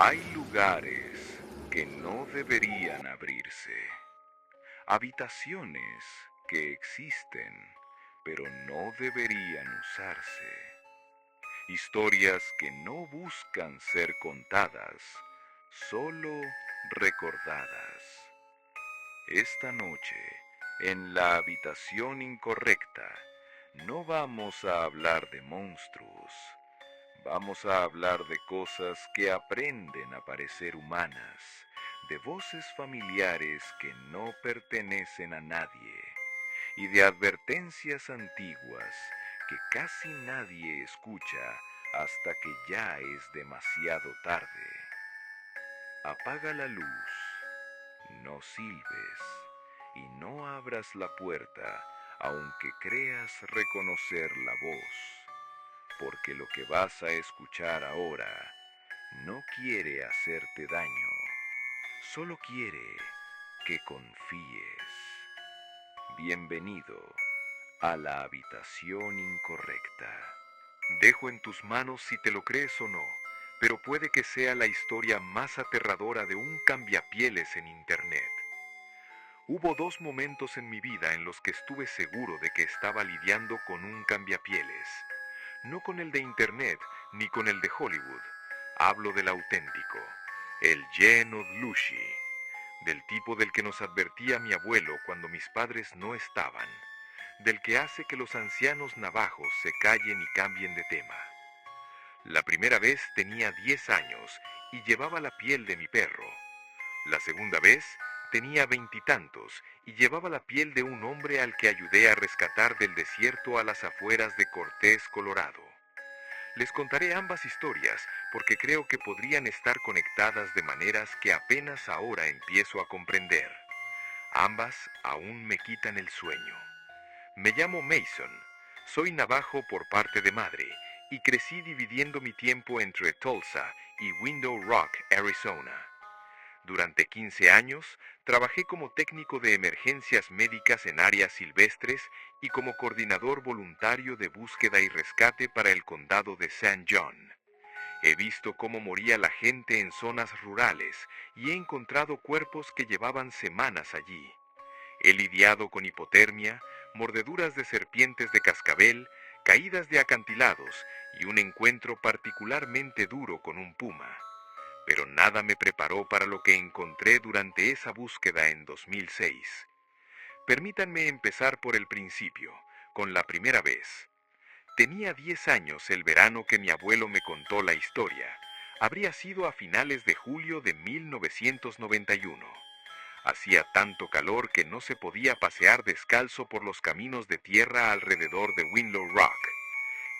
Hay lugares que no deberían abrirse, habitaciones que existen, pero no deberían usarse, historias que no buscan ser contadas, solo recordadas. Esta noche, en la habitación incorrecta, no vamos a hablar de monstruos. Vamos a hablar de cosas que aprenden a parecer humanas, de voces familiares que no pertenecen a nadie, y de advertencias antiguas que casi nadie escucha hasta que ya es demasiado tarde. Apaga la luz, no silbes y no abras la puerta aunque creas reconocer la voz, porque lo que vas a escuchar ahora no quiere hacerte daño, solo quiere que confíes. Bienvenido a la habitación incorrecta. Dejo en tus manos si te lo crees o no, pero puede que sea la historia más aterradora de un cambiapieles en internet. Hubo dos momentos en mi vida en los que estuve seguro de que estaba lidiando con un cambiapieles. No con el de internet ni con el de Hollywood. Hablo del auténtico, el Jeno Dlushi, del tipo del que nos advertía mi abuelo cuando mis padres no estaban, del que hace que los ancianos navajos se callen y cambien de tema. La primera vez tenía 10 años y llevaba la piel de mi perro. La segunda vez tenía 20 y llevaba la piel de un hombre al que ayudé a rescatar del desierto a las afueras de Cortés, Colorado. Les contaré ambas historias porque creo que podrían estar conectadas de maneras que apenas ahora empiezo a comprender. Ambas aún me quitan el sueño. Me llamo Mason, soy navajo por parte de madre y crecí dividiendo mi tiempo entre Tulsa y Window Rock, Arizona. Durante 15 años trabajé como técnico de emergencias médicas en áreas silvestres y como coordinador voluntario de búsqueda y rescate para el condado de San John. He visto cómo moría la gente en zonas rurales y he encontrado cuerpos que llevaban semanas allí. He lidiado con hipotermia, mordeduras de serpientes de cascabel, caídas de acantilados y un encuentro particularmente duro con un puma. Pero nada me preparó para lo que encontré durante esa búsqueda en 2006. Permítanme empezar por el principio, con la primera vez. Tenía 10 años el verano que mi abuelo me contó la historia. Habría sido a finales de julio de 1991. Hacía tanto calor que no se podía pasear descalzo por los caminos de tierra alrededor de Winlow Rock.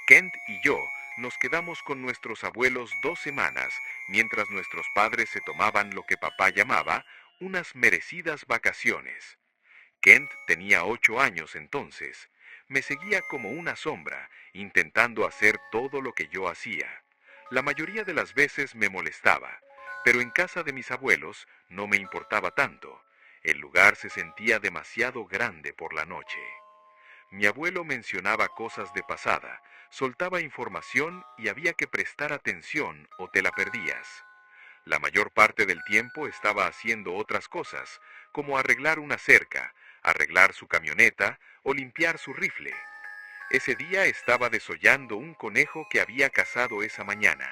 Kent y yo nos quedamos con nuestros abuelos 2 semanas, mientras nuestros padres se tomaban lo que papá llamaba unas merecidas vacaciones. Kent tenía 8 años entonces. Me seguía como una sombra, intentando hacer todo lo que yo hacía. La mayoría de las veces me molestaba, pero en casa de mis abuelos no me importaba tanto. El lugar se sentía demasiado grande por la noche. Mi abuelo mencionaba cosas de pasada, soltaba información y había que prestar atención o te la perdías. La mayor parte del tiempo estaba haciendo otras cosas, como arreglar una cerca, arreglar su camioneta o limpiar su rifle. Ese día estaba desollando un conejo que había cazado esa mañana.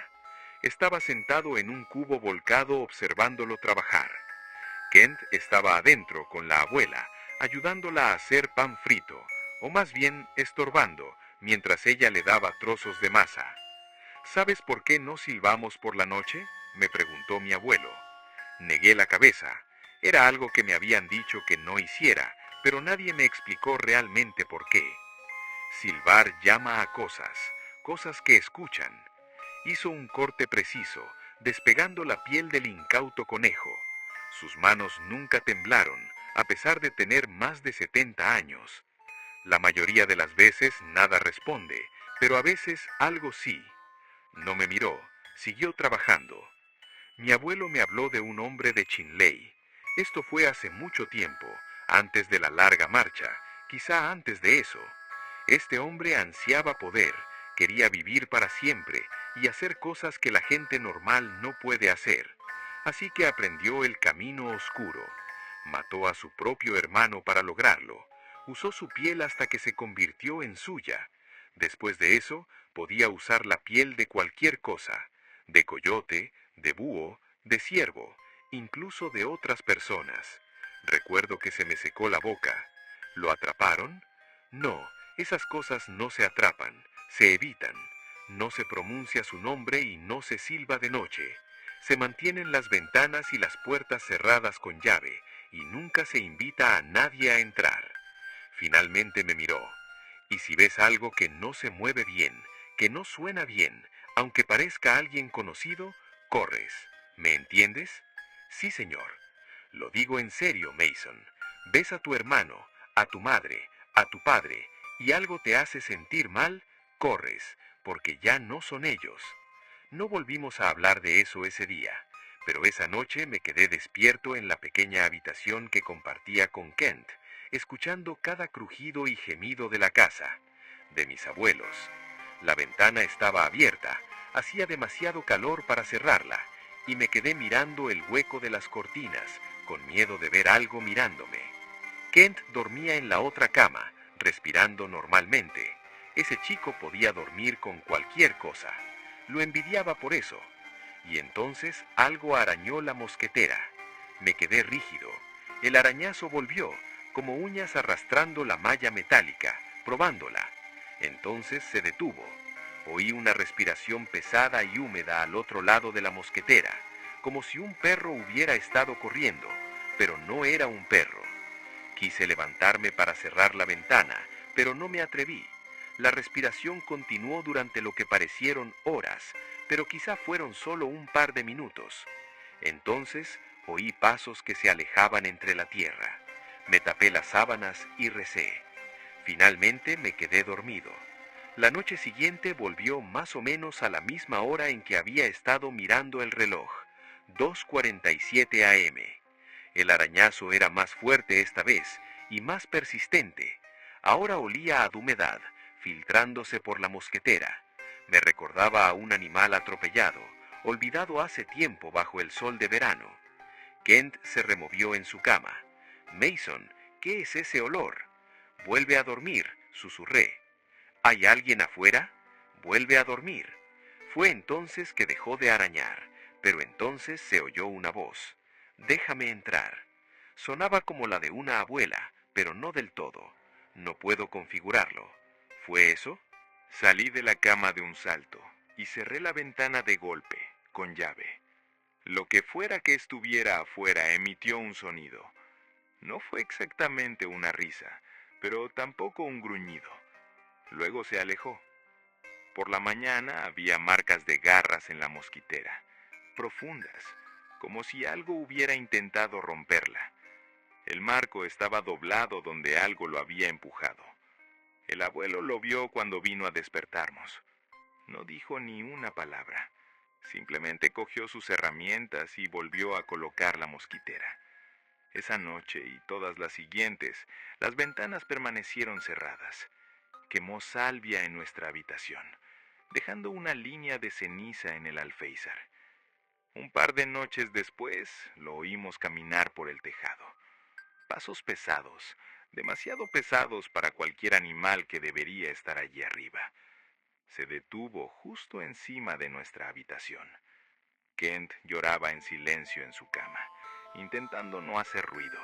Estaba sentado en un cubo volcado observándolo trabajar. Kent estaba adentro con la abuela, ayudándola a hacer pan frito, o más bien estorbando, mientras ella le daba trozos de masa. ¿Sabes por qué no silbamos por la noche?, me preguntó mi abuelo. Negué la cabeza. Era algo que me habían dicho que no hiciera, pero nadie me explicó realmente por qué. Silbar llama a cosas, cosas que escuchan. Hizo un corte preciso, despegando la piel del incauto conejo. Sus manos nunca temblaron, a pesar de tener más de 70 años. La mayoría de las veces nada responde, pero a veces algo sí. No me miró, siguió trabajando. Mi abuelo me habló de un hombre de Chinley. Esto fue hace mucho tiempo, antes de la larga marcha, quizá antes de eso. Este hombre ansiaba poder, Quería vivir para siempre y hacer cosas que la gente normal no puede hacer. Así que aprendió el camino oscuro. Mató a su propio hermano para lograrlo. Usó su piel hasta que se convirtió en suya. Después de eso, podía usar la piel de cualquier cosa, de coyote, de búho, de ciervo, incluso de otras personas. Recuerdo que se me secó la boca. ¿Lo atraparon? No, esas cosas no se atrapan, se evitan. No se pronuncia su nombre y no se silba de noche. Se mantienen las ventanas y las puertas cerradas con llave, y nunca se invita a nadie a entrar. Finalmente me miró. Y si ves algo que no se mueve bien, que no suena bien, aunque parezca alguien conocido, corres. ¿Me entiendes? Sí, señor. Lo digo en serio, Mason. Ves a tu hermano, a tu madre, a tu padre, y algo te hace sentir mal, corres, porque ya no son ellos. No volvimos a hablar de eso ese día, pero esa noche me quedé despierto en la pequeña habitación que compartía con Kent, escuchando cada crujido y gemido de la casa, de mis abuelos. La ventana estaba abierta, hacía demasiado calor para cerrarla, y me quedé mirando el hueco de las cortinas, con miedo de ver algo mirándome. Kent dormía en la otra cama, respirando normalmente. Ese chico podía dormir con cualquier cosa. Lo envidiaba por eso. Y entonces algo arañó la mosquetera. Me quedé rígido. El arañazo volvió, como uñas arrastrando la malla metálica, probándola. Entonces se detuvo. Oí una respiración pesada y húmeda al otro lado de la mosquetera, como si un perro hubiera estado corriendo, pero no era un perro. Quise levantarme para cerrar la ventana, pero no me atreví. La respiración continuó durante lo que parecieron horas, pero quizá fueron solo un par de minutos. Entonces oí pasos que se alejaban entre la tierra. Me tapé las sábanas y recé. Finalmente me quedé dormido. La noche siguiente volvió más o menos a la misma hora en que había estado mirando el reloj, 2:47 a.m. El arañazo era más fuerte esta vez y más persistente. Ahora olía a humedad, filtrándose por la mosquetera. Me recordaba a un animal atropellado, olvidado hace tiempo bajo el sol de verano. Kent se removió en su cama. Mason, ¿qué es ese olor? Vuelve a dormir, susurré. ¿Hay alguien afuera? Vuelve a dormir. Fue entonces que dejó de arañar, pero entonces se oyó una voz. Déjame entrar. Sonaba como la de una abuela, pero no del todo. No puedo configurarlo. ¿Fue eso? Salí de la cama de un salto y cerré la ventana de golpe, con llave. Lo que fuera que estuviera afuera emitió un sonido. No fue exactamente una risa, pero tampoco un gruñido. Luego se alejó. Por la mañana había marcas de garras en la mosquitera, profundas, como si algo hubiera intentado romperla. El marco estaba doblado donde algo lo había empujado. El abuelo lo vio cuando vino a despertarnos. No dijo ni una palabra. Simplemente cogió sus herramientas y volvió a colocar la mosquitera. Esa noche y todas las siguientes, las ventanas permanecieron cerradas. Quemó salvia en nuestra habitación, dejando una línea de ceniza en el alféizar. Un par de noches después, lo oímos caminar por el tejado. Pasos pesados, demasiado pesados para cualquier animal que debería estar allí arriba. Se detuvo justo encima de nuestra habitación. Kent lloraba en silencio en su cama, intentando no hacer ruido.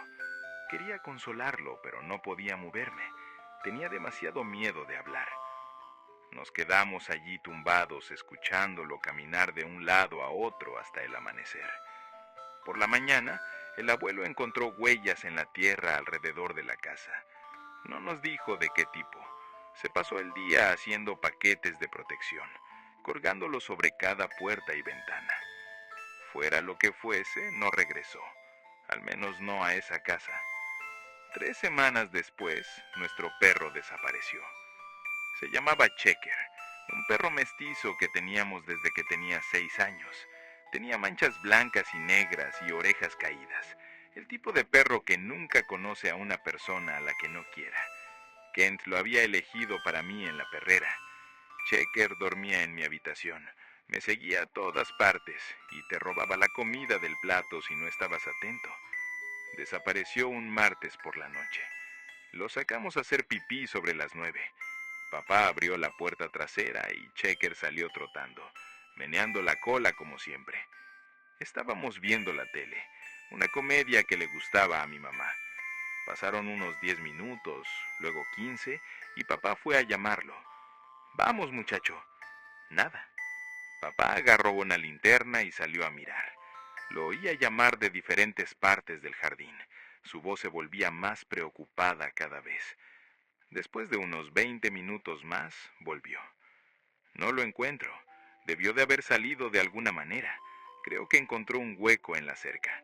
Quería consolarlo, pero no podía moverme. Tenía demasiado miedo de hablar. Nos quedamos allí tumbados, escuchándolo caminar de un lado a otro hasta el amanecer. Por la mañana, el abuelo encontró huellas en la tierra alrededor de la casa. No nos dijo de qué tipo. Se pasó el día haciendo paquetes de protección, colgándolos sobre cada puerta y ventana. Fuera lo que fuese, no regresó. Al menos no a esa casa. 3 semanas después, nuestro perro desapareció. Se llamaba Checker, un perro mestizo que teníamos desde que tenía 6 años. Tenía manchas blancas y negras y orejas caídas. El tipo de perro que nunca conoce a una persona a la que no quiera. Kent lo había elegido para mí en la perrera. Checker dormía en mi habitación. Me seguía a todas partes y te robaba la comida del plato si no estabas atento. Desapareció un martes por la noche. Lo sacamos a hacer pipí sobre las 9. Papá abrió la puerta trasera y Checker salió trotando, meneando la cola como siempre. Estábamos viendo la tele, una comedia que le gustaba a mi mamá. Pasaron unos 10 minutos, luego 15, y papá fue a llamarlo. Vamos, muchacho. Nada. Papá agarró una linterna y salió a mirar. Lo oía llamar de diferentes partes del jardín. Su voz se volvía más preocupada cada vez. Después de unos 20 minutos más, volvió. No lo encuentro. Debió de haber salido de alguna manera. Creo que encontró un hueco en la cerca.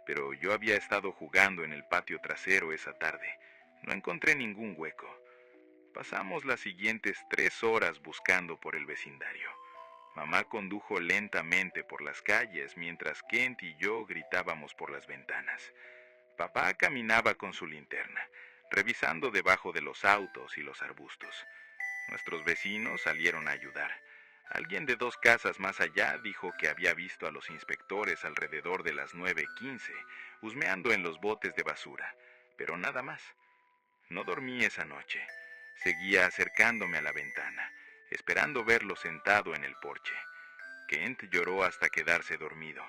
Pero yo había estado jugando en el patio trasero esa tarde. No encontré ningún hueco. Pasamos las siguientes 3 horas buscando por el vecindario. Mamá condujo lentamente por las calles mientras Kent y yo gritábamos por las ventanas. Papá caminaba con su linterna, revisando debajo de los autos y los arbustos. Nuestros vecinos salieron a ayudar. Alguien de 2 casas más allá dijo que había visto a los inspectores alrededor de las 9:15, husmeando en los botes de basura, pero nada más. No dormí esa noche. Seguía acercándome a la ventana, esperando verlo sentado en el porche. Kent lloró hasta quedarse dormido.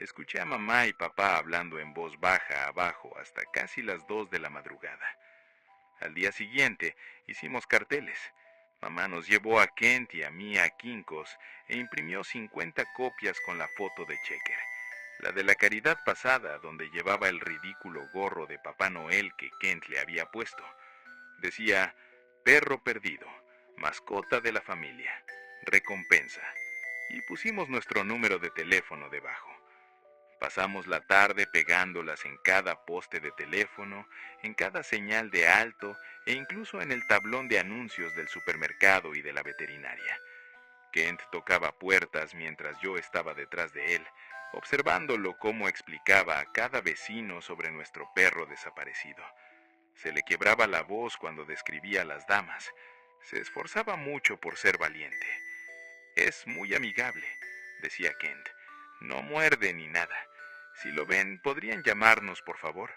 Escuché a mamá y papá hablando en voz baja abajo hasta casi las 2 de la madrugada. Al día siguiente hicimos carteles. Mamá nos llevó a Kent y a mí a Kinko's e imprimió 50 copias con la foto de Checker. La de la Caridad pasada, donde llevaba el ridículo gorro de Papá Noel que Kent le había puesto. Decía, perro perdido, mascota de la familia, recompensa. Y pusimos nuestro número de teléfono debajo. Pasamos la tarde pegándolas en cada poste de teléfono, en cada señal de alto e incluso en el tablón de anuncios del supermercado y de la veterinaria. Kent tocaba puertas mientras yo estaba detrás de él, observándolo cómo explicaba a cada vecino sobre nuestro perro desaparecido. Se le quebraba la voz cuando describía a las damas. Se esforzaba mucho por ser valiente. Es muy amigable, decía Kent. No muerde ni nada. Si lo ven, ¿podrían llamarnos, por favor?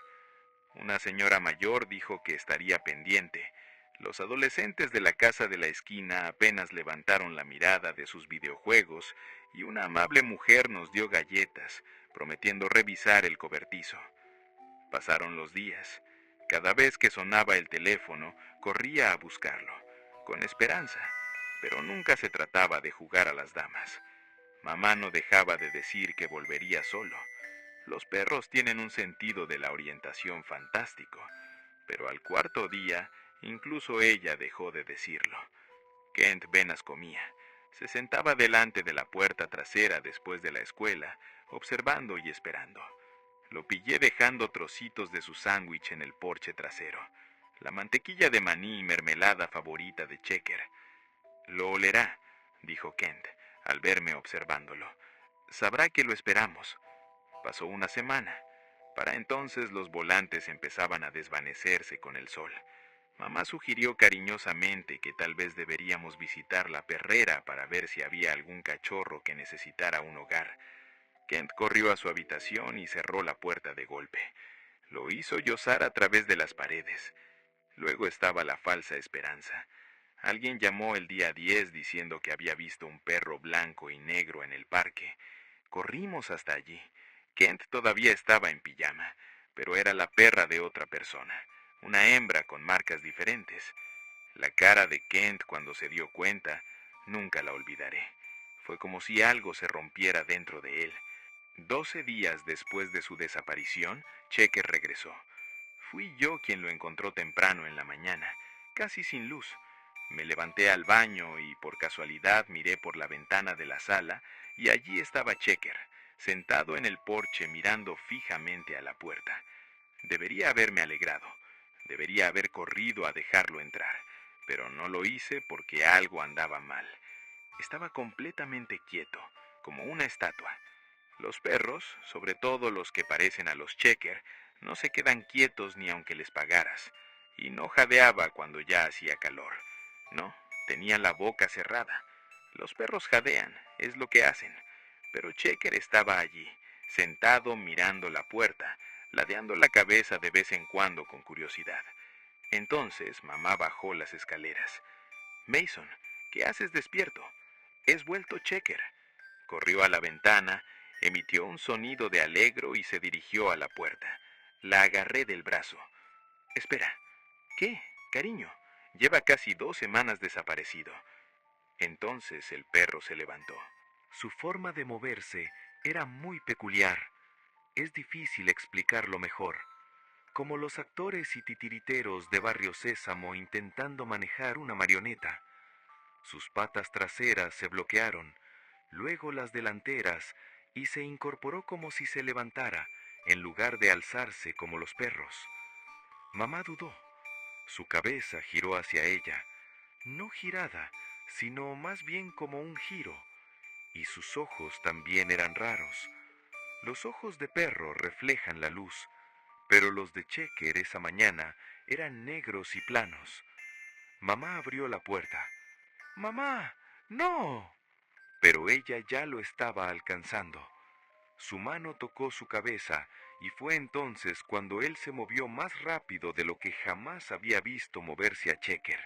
Una señora mayor dijo que estaría pendiente. Los adolescentes de la casa de la esquina apenas levantaron la mirada de sus videojuegos y una amable mujer nos dio galletas, prometiendo revisar el cobertizo. Pasaron los días. Cada vez que sonaba el teléfono, corría a buscarlo, con esperanza, pero nunca se trataba de jugar a las damas. Mamá no dejaba de decir que volvería solo. Los perros tienen un sentido de la orientación fantástico, pero al cuarto día, incluso ella dejó de decirlo. Kent apenas comía. Se sentaba delante de la puerta trasera después de la escuela, observando y esperando. Lo pillé dejando trocitos de su sándwich en el porche trasero, la mantequilla de maní y mermelada favorita de Checker. Lo olerá, dijo Kent, al verme observándolo. Sabrá que lo esperamos. Pasó una semana. Para entonces los volantes empezaban a desvanecerse con el sol. Mamá sugirió cariñosamente que tal vez deberíamos visitar la perrera para ver si había algún cachorro que necesitara un hogar. Kent corrió a su habitación y cerró la puerta de golpe. Lo hizo llozar a través de las paredes. Luego estaba la falsa esperanza. Alguien llamó el día 10 diciendo que había visto un perro blanco y negro en el parque. Corrimos hasta allí. Kent todavía estaba en pijama, pero era la perra de otra persona, una hembra con marcas diferentes. La cara de Kent cuando se dio cuenta, nunca la olvidaré. Fue como si algo se rompiera dentro de él. 12 días después de su desaparición, Checker regresó. Fui yo quien lo encontró temprano en la mañana, casi sin luz. Me levanté al baño y por casualidad miré por la ventana de la sala y allí estaba Checker, sentado en el porche mirando fijamente a la puerta. Debería haberme alegrado, debería haber corrido a dejarlo entrar, pero no lo hice porque algo andaba mal. Estaba completamente quieto, como una estatua. Los perros, sobre todo los que parecen a los Checker, no se quedan quietos ni aunque les pagaras, y no jadeaba cuando ya hacía calor. No, Tenía la boca cerrada. Los perros jadean, es lo que hacen. Pero Checker estaba allí, sentado mirando la puerta, ladeando la cabeza de vez en cuando con curiosidad. Entonces mamá bajó las escaleras. Mason, ¿qué haces despierto? Es vuelto Checker. Corrió a la ventana, emitió un sonido de alegro y se dirigió a la puerta. La agarré del brazo. Espera. ¿Qué, cariño? Lleva casi 2 semanas desaparecido. Entonces el perro se levantó. Su forma de moverse era muy peculiar. Es difícil explicarlo mejor. Como los actores y titiriteros de Barrio Sésamo intentando manejar una marioneta. Sus patas traseras se bloquearon, luego las delanteras, y se incorporó como si se levantara, en lugar de alzarse como los perros. Mamá dudó. Su cabeza giró hacia ella, no girada, sino más bien como un giro, y sus ojos también eran raros. Los ojos de perro reflejan la luz, pero los de Checker esa mañana eran negros y planos. Mamá abrió la puerta. ¡Mamá! ¡No! Pero ella ya lo estaba alcanzando. Su mano tocó su cabeza y fue entonces cuando él se movió más rápido de lo que jamás había visto moverse a Checker.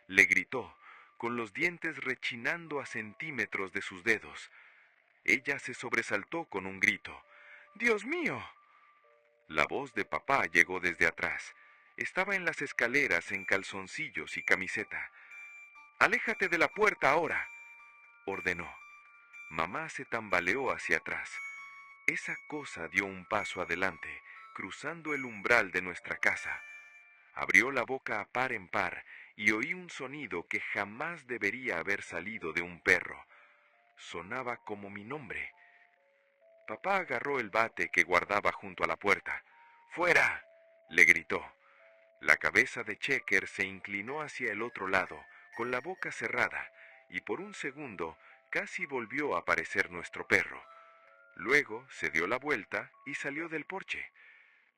Le gritó, con los dientes rechinando a centímetros de sus dedos. Ella se sobresaltó con un grito. ¡Dios mío! La voz de papá llegó desde atrás. Estaba en las escaleras en calzoncillos y camiseta. ¡Aléjate de la puerta ahora!, ordenó. Mamá se tambaleó hacia atrás. Esa cosa dio un paso adelante, cruzando el umbral de nuestra casa. Abrió la boca a par en par y oí un sonido que jamás debería haber salido de un perro. Sonaba como mi nombre. Papá agarró el bate que guardaba junto a la puerta. ¡Fuera!, le gritó. La cabeza de Checker se inclinó hacia el otro lado, con la boca cerrada, y por un segundo casi volvió a aparecer nuestro perro. Luego se dio la vuelta y salió del porche.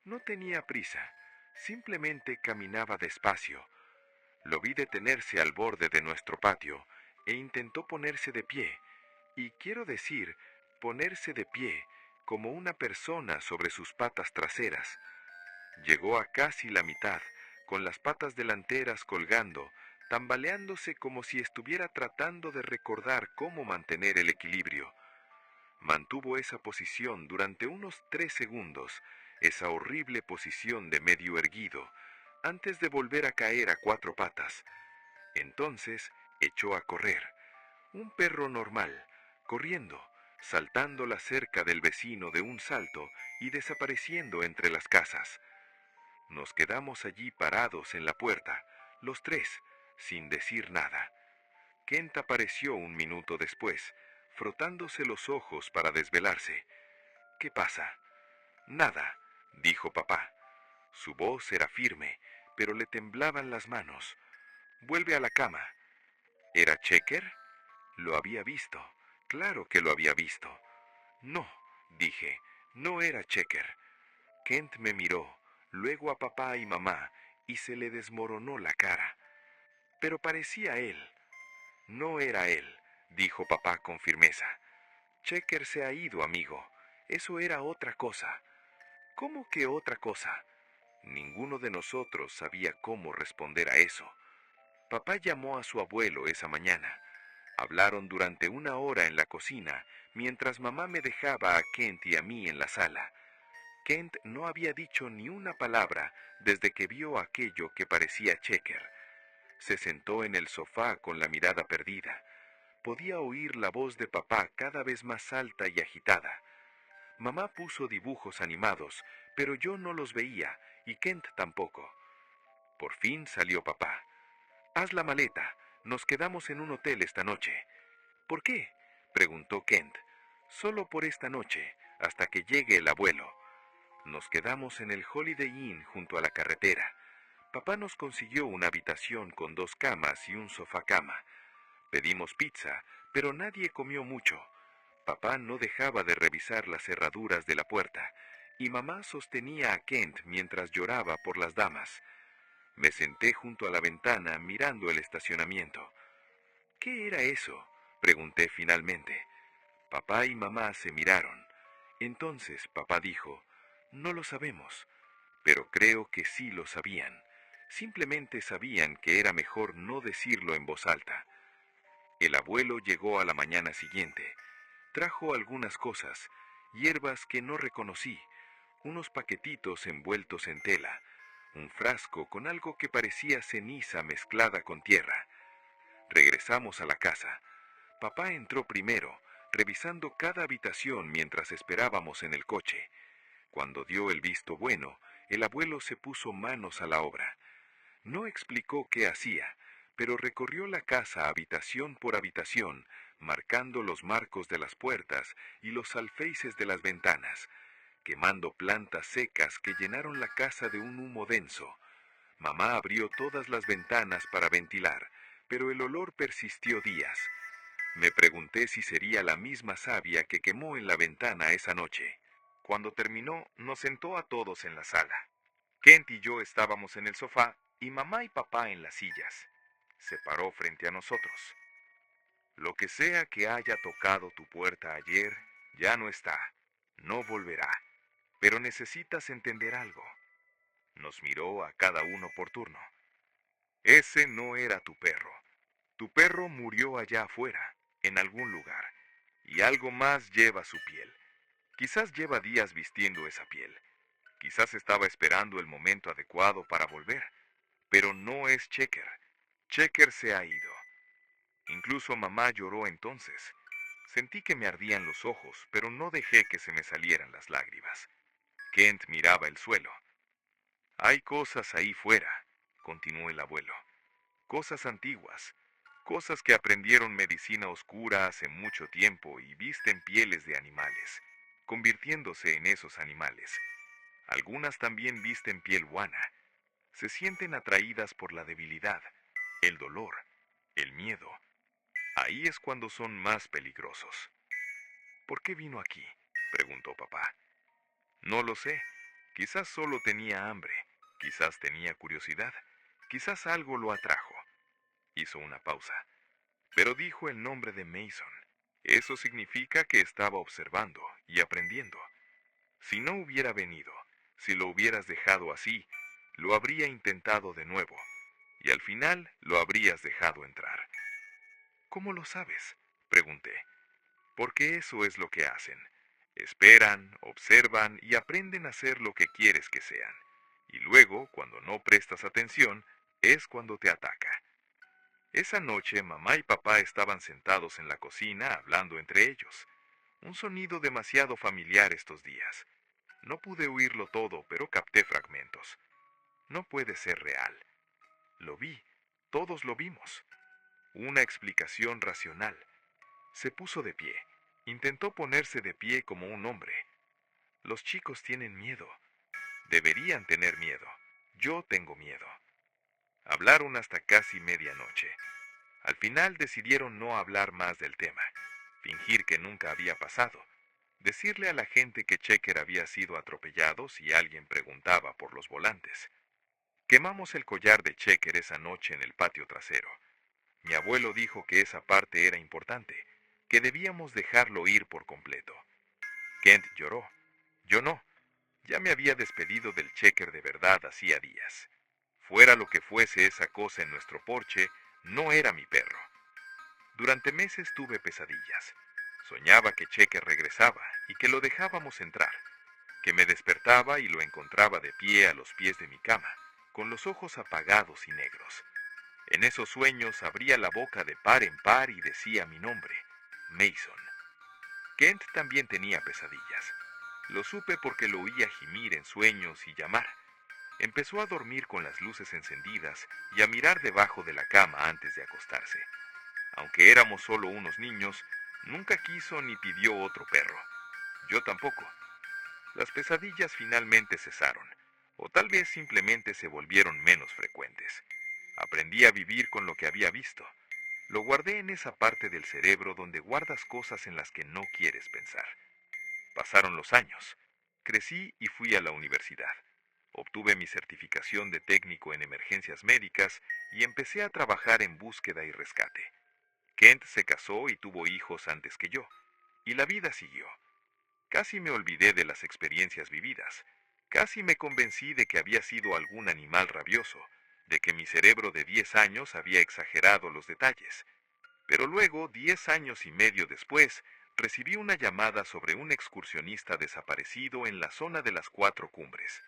No tenía prisa, simplemente caminaba despacio. Lo vi detenerse al borde de nuestro patio e intentó ponerse de pie, y quiero decir, ponerse de pie, como una persona sobre sus patas traseras. Llegó a casi la mitad, con las patas delanteras colgando, tambaleándose como si estuviera tratando de recordar cómo mantener el equilibrio. Mantuvo esa posición durante unos 3 segundos, esa horrible posición de medio erguido, antes de volver a caer a 4 patas. Entonces echó a correr. Un perro normal, corriendo, saltando la cerca del vecino de un salto y desapareciendo entre las casas. Nos quedamos allí parados en la puerta, los tres, sin decir nada. Kent apareció un minuto después, frotándose los ojos para desvelarse. ¿Qué pasa? Nada, dijo papá. Su voz era firme, pero le temblaban las manos. Vuelve a la cama. ¿Era Checker? Lo había visto. Claro que lo había visto. No, dije, no era Checker. Kent me miró, luego a papá y mamá, y se le desmoronó la cara. Pero parecía él. No era él, dijo papá con firmeza. Checker se ha ido, amigo. Eso era otra cosa. ¿Cómo que otra cosa? Ninguno de nosotros sabía cómo responder a eso. Papá llamó a su abuelo esa mañana. Hablaron durante 1 hora en la cocina, mientras mamá me dejaba a Kent y a mí en la sala. Kent no había dicho ni una palabra desde que vio aquello que parecía Checker. Se sentó en el sofá con la mirada perdida. Podía oír la voz de papá cada vez más alta y agitada. Mamá puso dibujos animados, pero yo no los veía, y Kent tampoco. Por fin salió papá. «Haz la maleta, nos quedamos en un hotel esta noche». «¿Por qué?», preguntó Kent. «Solo por esta noche, hasta que llegue el abuelo». Nos quedamos en el Holiday Inn junto a la carretera. Papá nos consiguió una habitación con 2 camas y un sofá cama. Pedimos pizza, pero nadie comió mucho. Papá no dejaba de revisar las cerraduras de la puerta, y mamá sostenía a Kent mientras lloraba por las damas. Me senté junto a la ventana mirando el estacionamiento. ¿Qué era eso?, pregunté finalmente. Papá y mamá se miraron. Entonces papá dijo: no lo sabemos, pero creo que sí lo sabían. Simplemente sabían que era mejor no decirlo en voz alta. El abuelo llegó a la mañana siguiente. Trajo algunas cosas, hierbas que no reconocí, unos paquetitos envueltos en tela, un frasco con algo que parecía ceniza mezclada con tierra. Regresamos a la casa. Papá entró primero, revisando cada habitación mientras esperábamos en el coche. Cuando dio el visto bueno, el abuelo se puso manos a la obra. No explicó qué hacía, pero recorrió la casa habitación por habitación, marcando los marcos de las puertas y los alféices de las ventanas, quemando plantas secas que llenaron la casa de un humo denso. Mamá abrió todas las ventanas para ventilar, pero el olor persistió días. Me pregunté si sería la misma savia que quemó en la ventana esa noche. Cuando terminó, nos sentó a todos en la sala. Kent y yo estábamos en el sofá y mamá y papá en las sillas. Se paró frente a nosotros. Lo que sea que haya tocado tu puerta ayer, ya no está. No volverá. Pero necesitas entender algo. Nos miró a cada uno por turno. Ese no era tu perro. Tu perro murió allá afuera, en algún lugar, y algo más lleva su piel. Quizás lleva días vistiendo esa piel. Quizás estaba esperando el momento adecuado para volver. Pero no es Checker. Checker se ha ido. Incluso mamá lloró entonces. Sentí que me ardían los ojos, pero no dejé que se me salieran las lágrimas. Kent miraba el suelo. Hay cosas ahí fuera, continuó el abuelo. Cosas antiguas. Cosas que aprendieron medicina oscura hace mucho tiempo y visten pieles de animales, convirtiéndose en esos animales. Algunas también visten piel humana. Se sienten atraídas por la debilidad, el dolor, el miedo. Ahí es cuando son más peligrosos. ¿Por qué vino aquí?, preguntó papá. No lo sé. Quizás solo tenía hambre. Quizás tenía curiosidad. Quizás algo lo atrajo. Hizo una pausa. Pero dijo el nombre de Mason. Eso significa que estaba observando y aprendiendo. Si no hubiera venido, si lo hubieras dejado así, lo habría intentado de nuevo, y al final lo habrías dejado entrar. ¿Cómo lo sabes?, pregunté. Porque eso es lo que hacen. Esperan, observan y aprenden a hacer lo que quieres que sean. Y luego, cuando no prestas atención, es cuando te ataca. Esa noche, mamá y papá estaban sentados en la cocina hablando entre ellos. Un sonido demasiado familiar estos días. No pude oírlo todo, pero capté fragmentos. No puede ser real. Lo vi. Todos lo vimos. Una explicación racional. Se puso de pie. Intentó ponerse de pie como un hombre. Los chicos tienen miedo. Deberían tener miedo. Yo tengo miedo. Hablaron hasta casi medianoche. Al final decidieron no hablar más del tema. Fingir que nunca había pasado. Decirle a la gente que Checker había sido atropellado si alguien preguntaba por los volantes. Quemamos el collar de Checker esa noche en el patio trasero. Mi abuelo dijo que esa parte era importante, que debíamos dejarlo ir por completo. Kent lloró. Yo no. Ya me había despedido del Checker de verdad hacía días. Fuera lo que fuese esa cosa en nuestro porche, no era mi perro. Durante meses tuve pesadillas. Soñaba que Checker regresaba y que lo dejábamos entrar, que me despertaba y lo encontraba de pie a los pies de mi cama, con los ojos apagados y negros. En esos sueños abría la boca de par en par y decía mi nombre, Mason. Kent también tenía pesadillas. Lo supe porque lo oía gimir en sueños y llamar. Empezó a dormir con las luces encendidas y a mirar debajo de la cama antes de acostarse. Aunque éramos solo unos niños, nunca quiso ni pidió otro perro. Yo tampoco. Las pesadillas finalmente cesaron, o tal vez simplemente se volvieron menos frecuentes. Aprendí a vivir con lo que había visto. Lo guardé en esa parte del cerebro donde guardas cosas en las que no quieres pensar. Pasaron los años. Crecí y fui a la universidad. Obtuve mi certificación de técnico en emergencias médicas y empecé a trabajar en búsqueda y rescate. Kent se casó y tuvo hijos antes que yo, y la vida siguió. Casi me olvidé de las experiencias vividas. Casi me convencí de que había sido algún animal rabioso, de que mi cerebro de 10 años había exagerado los detalles. Pero luego, 10 años y medio después, recibí una llamada sobre un excursionista desaparecido en la zona de las 4 cumbres.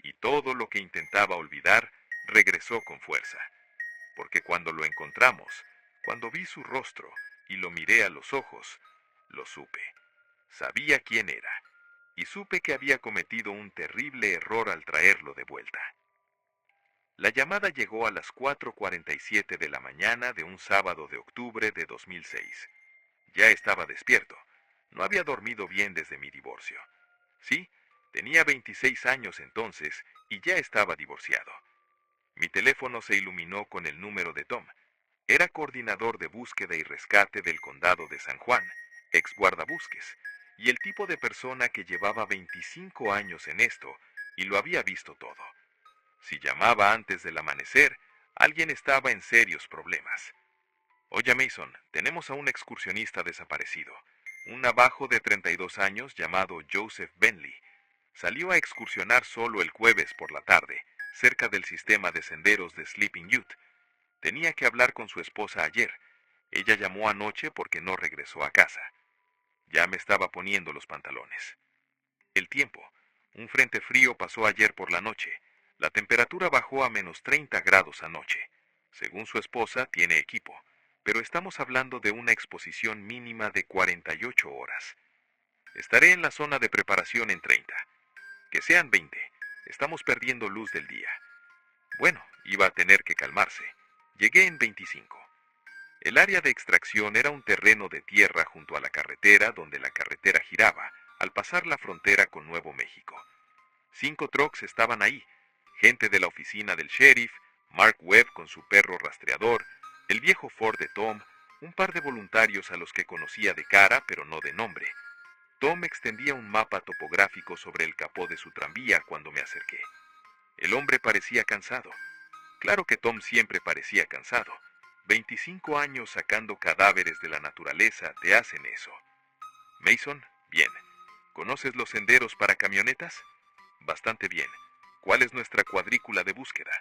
Y todo lo que intentaba olvidar regresó con fuerza. Porque cuando lo encontramos, cuando vi su rostro y lo miré a los ojos, lo supe. Sabía quién era, y supe que había cometido un terrible error al traerlo de vuelta. La llamada llegó a las 4:47 de la mañana de un sábado de octubre de 2006. Ya estaba despierto. No había dormido bien desde mi divorcio. Sí, tenía 26 años entonces y ya estaba divorciado. Mi teléfono se iluminó con el número de Tom. Era coordinador de búsqueda y rescate del condado de San Juan, ex guardabosques, y el tipo de persona que llevaba 25 años en esto y lo había visto todo. Si llamaba antes del amanecer, alguien estaba en serios problemas. Oye, Mason, tenemos a un excursionista desaparecido, un navajo de 32 años llamado Joseph Bentley. Salió a excursionar solo el jueves por la tarde, cerca del sistema de senderos de Sleeping Ute. Tenía que hablar con su esposa ayer. Ella llamó anoche porque no regresó a casa. Ya me estaba poniendo los pantalones. El tiempo. Un frente frío pasó ayer por la noche. La temperatura bajó a -30 grados anoche. Según su esposa, tiene equipo, pero estamos hablando de una exposición mínima de 48 horas. Estaré en la zona de preparación en 30. Que sean 20. Estamos perdiendo luz del día. Bueno, iba a tener que calmarse. Llegué en 25. El área de extracción era un terreno de tierra junto a la carretera donde la carretera giraba al pasar la frontera con Nuevo México. 5 trucks estaban ahí, gente de la oficina del sheriff, Mark Webb con su perro rastreador, el viejo Ford de Tom, un par de voluntarios a los que conocía de cara pero no de nombre. Tom extendía un mapa topográfico sobre el capó de su tranvía cuando me acerqué. El hombre parecía cansado. Claro que Tom siempre parecía cansado. 25 años sacando cadáveres de la naturaleza te hacen eso. Mason, bien. ¿Conoces los senderos para camionetas? Bastante bien. ¿Cuál es nuestra cuadrícula de búsqueda?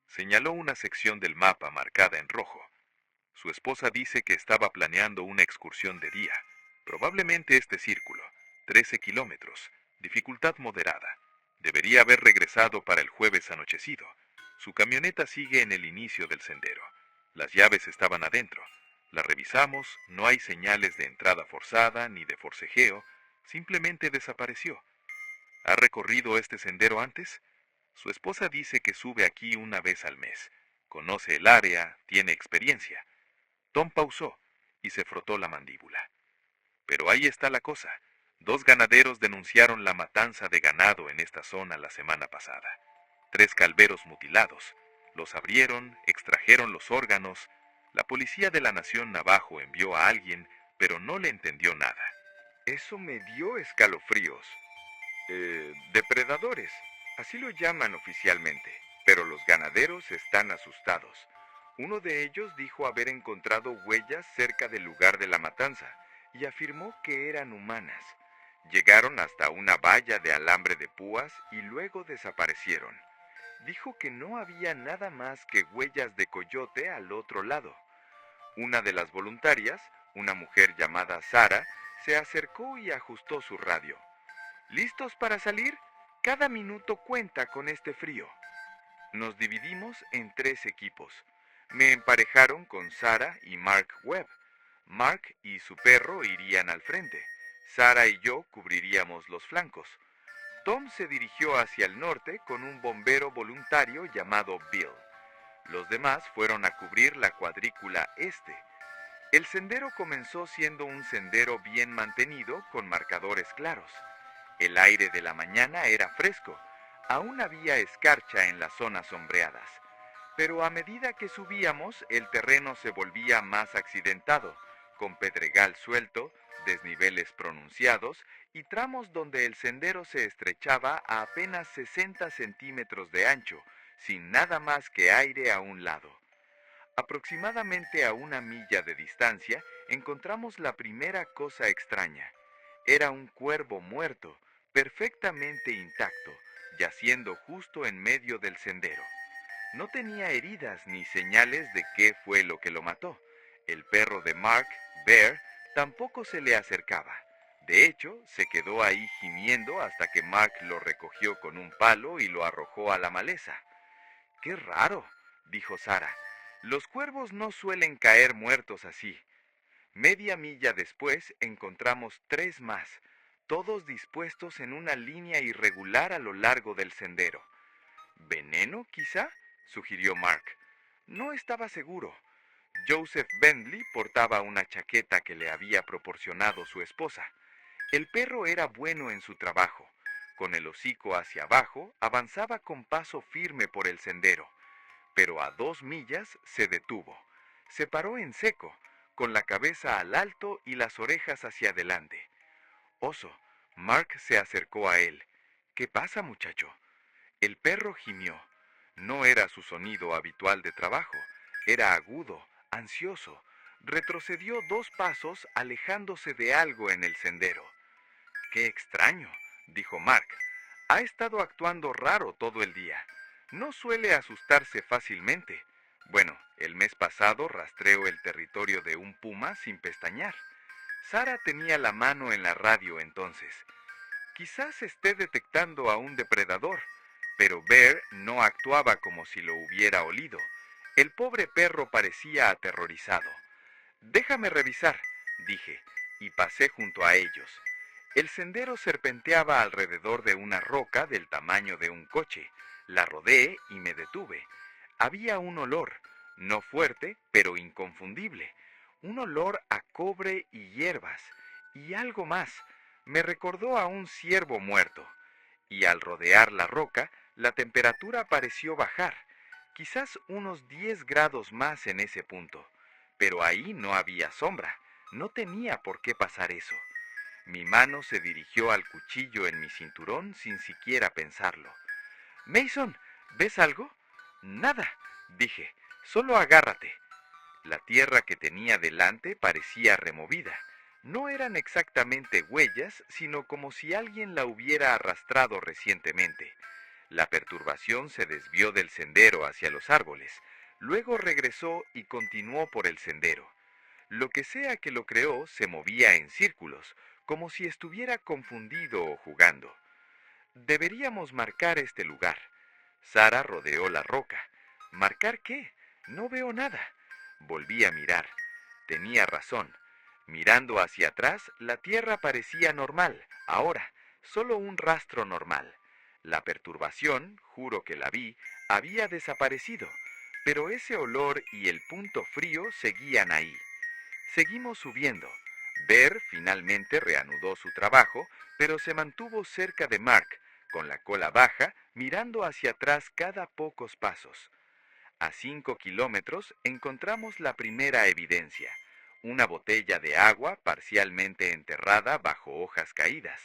Señaló una sección del mapa marcada en rojo. Su esposa dice que estaba planeando una excursión de día. Probablemente este círculo, 13 kilómetros, dificultad moderada. Debería haber regresado para el jueves anochecido. Su camioneta sigue en el inicio del sendero. Las llaves estaban adentro. La revisamos, no hay señales de entrada forzada ni de forcejeo, simplemente desapareció. ¿Ha recorrido este sendero antes? Su esposa dice que sube aquí una vez al mes. Conoce el área, tiene experiencia. Tom pausó y se frotó la mandíbula. Pero ahí está la cosa. 2 ganaderos denunciaron la matanza de ganado en esta zona la semana pasada. 3 calveros mutilados. Los abrieron, extrajeron los órganos. La policía de la Nación Navajo envió a alguien, pero no le entendió nada. Eso me dio escalofríos. Depredadores, así lo llaman oficialmente, pero los ganaderos están asustados. Uno de ellos dijo haber encontrado huellas cerca del lugar de la matanza y afirmó que eran humanas. Llegaron hasta una valla de alambre de púas y luego desaparecieron. Dijo que no había nada más que huellas de coyote al otro lado. Una de las voluntarias, una mujer llamada Sara, se acercó y ajustó su radio. ¿Listos para salir? Cada minuto cuenta con este frío. Nos dividimos en 3 equipos. Me emparejaron con Sara y Mark Webb. Mark y su perro irían al frente. Sara y yo cubriríamos los flancos. Tom se dirigió hacia el norte con un bombero voluntario llamado Bill. Los demás fueron a cubrir la cuadrícula este. El sendero comenzó siendo un sendero bien mantenido con marcadores claros. El aire de la mañana era fresco. Aún había escarcha en las zonas sombreadas. Pero a medida que subíamos, el terreno se volvía más accidentado, con pedregal suelto, desniveles pronunciados y tramos donde el sendero se estrechaba a apenas 60 centímetros de ancho, sin nada más que aire a un lado. Aproximadamente a 1 milla de distancia, encontramos la primera cosa extraña. Era un cuervo muerto, perfectamente intacto, yaciendo justo en medio del sendero. No tenía heridas ni señales de qué fue lo que lo mató. El perro de Mark, Bear, tampoco se le acercaba. De hecho, se quedó ahí gimiendo hasta que Mark lo recogió con un palo y lo arrojó a la maleza. ¡Qué raro!, dijo Sara. Los cuervos no suelen caer muertos así. Media milla después encontramos 3 más, todos dispuestos en una línea irregular a lo largo del sendero. ¿Veneno, quizá?, sugirió Mark. No estaba seguro. Joseph Bentley portaba una chaqueta que le había proporcionado su esposa. El perro era bueno en su trabajo. Con el hocico hacia abajo, avanzaba con paso firme por el sendero. Pero a 2 millas se detuvo. Se paró en seco, con la cabeza al alto y las orejas hacia adelante. Oso, Mark se acercó a él. ¿Qué pasa, muchacho? El perro gimió. No era su sonido habitual de trabajo. Era agudo, ansioso. Retrocedió 2 pasos alejándose de algo en el sendero. «Qué extraño», dijo Mark. «Ha estado actuando raro todo el día. No suele asustarse fácilmente. Bueno, el mes pasado rastreó el territorio de un puma sin pestañear». Sara tenía la mano en la radio entonces. Quizás esté detectando a un depredador, pero Bear no actuaba como si lo hubiera olido. El pobre perro parecía aterrorizado. «Déjame revisar», dije, y pasé junto a ellos. El sendero serpenteaba alrededor de una roca del tamaño de un coche. La rodeé y me detuve. Había un olor, no fuerte, pero inconfundible. Un olor a cobre y hierbas. Y algo más. Me recordó a un ciervo muerto. Y al rodear la roca, la temperatura pareció bajar. Quizás unos 10 grados más en ese punto. Pero ahí no había sombra. No tenía por qué pasar eso. Mi mano se dirigió al cuchillo en mi cinturón sin siquiera pensarlo. «Mason, ¿ves algo?» «Nada», dije, «solo agárrate». La tierra que tenía delante parecía removida. No eran exactamente huellas, sino como si alguien la hubiera arrastrado recientemente. La perturbación se desvió del sendero hacia los árboles. Luego regresó y continuó por el sendero. Lo que sea que lo creó se movía en círculos, como si estuviera confundido o jugando. «Deberíamos marcar este lugar». Sara rodeó la roca. ¿Marcar qué? No veo nada. Volví a mirar. Tenía razón. Mirando hacia atrás, la tierra parecía normal. Ahora, solo un rastro normal. La perturbación, juro que la vi, había desaparecido, pero ese olor y el punto frío seguían ahí. Seguimos subiendo. Bear finalmente reanudó su trabajo, pero se mantuvo cerca de Mark, con la cola baja, mirando hacia atrás cada pocos pasos. A 5 kilómetros encontramos la primera evidencia, una botella de agua parcialmente enterrada bajo hojas caídas.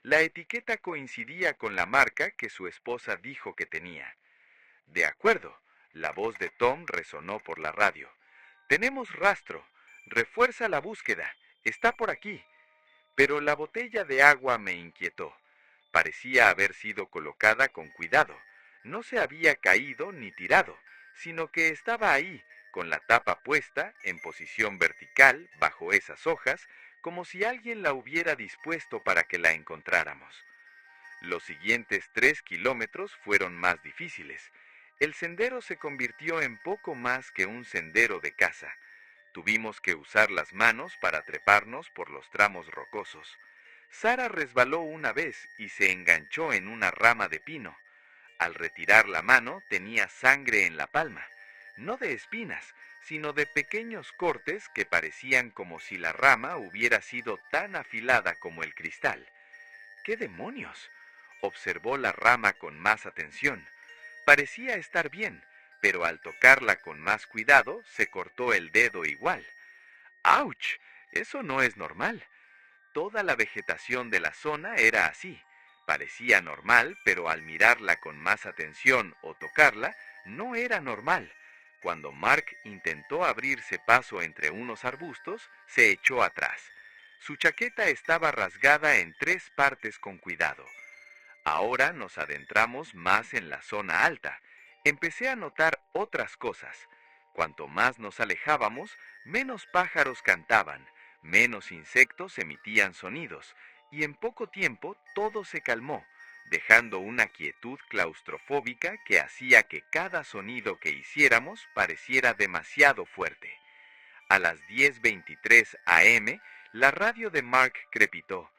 La etiqueta coincidía con la marca que su esposa dijo que tenía. «De acuerdo», la voz de Tom resonó por la radio. «Tenemos rastro. Refuerza la búsqueda. Está por aquí». Pero la botella de agua me inquietó. Parecía haber sido colocada con cuidado. No se había caído ni tirado, sino que estaba ahí, con la tapa puesta, en posición vertical, bajo esas hojas, como si alguien la hubiera dispuesto para que la encontráramos. Los siguientes 3 kilómetros fueron más difíciles. El sendero se convirtió en poco más que un sendero de caza. Tuvimos que usar las manos para treparnos por los tramos rocosos. Sara resbaló una vez y se enganchó en una rama de pino. Al retirar la mano tenía sangre en la palma, no de espinas, sino de pequeños cortes que parecían como si la rama hubiera sido tan afilada como el cristal. «¿Qué demonios?», observó la rama con más atención. Parecía estar bien, pero al tocarla con más cuidado se cortó el dedo igual. «¡Auch! Eso no es normal». Toda la vegetación de la zona era así. Parecía normal, pero al mirarla con más atención o tocarla, no era normal. Cuando Mark intentó abrirse paso entre unos arbustos, se echó atrás. Su chaqueta estaba rasgada en 3 partes con cuidado. Ahora nos adentramos más en la zona alta. Empecé a notar otras cosas. Cuanto más nos alejábamos, menos pájaros cantaban, menos insectos emitían sonidos, y en poco tiempo todo se calmó, dejando una quietud claustrofóbica que hacía que cada sonido que hiciéramos pareciera demasiado fuerte. A las 10:23 am, la radio de Mark crepitó.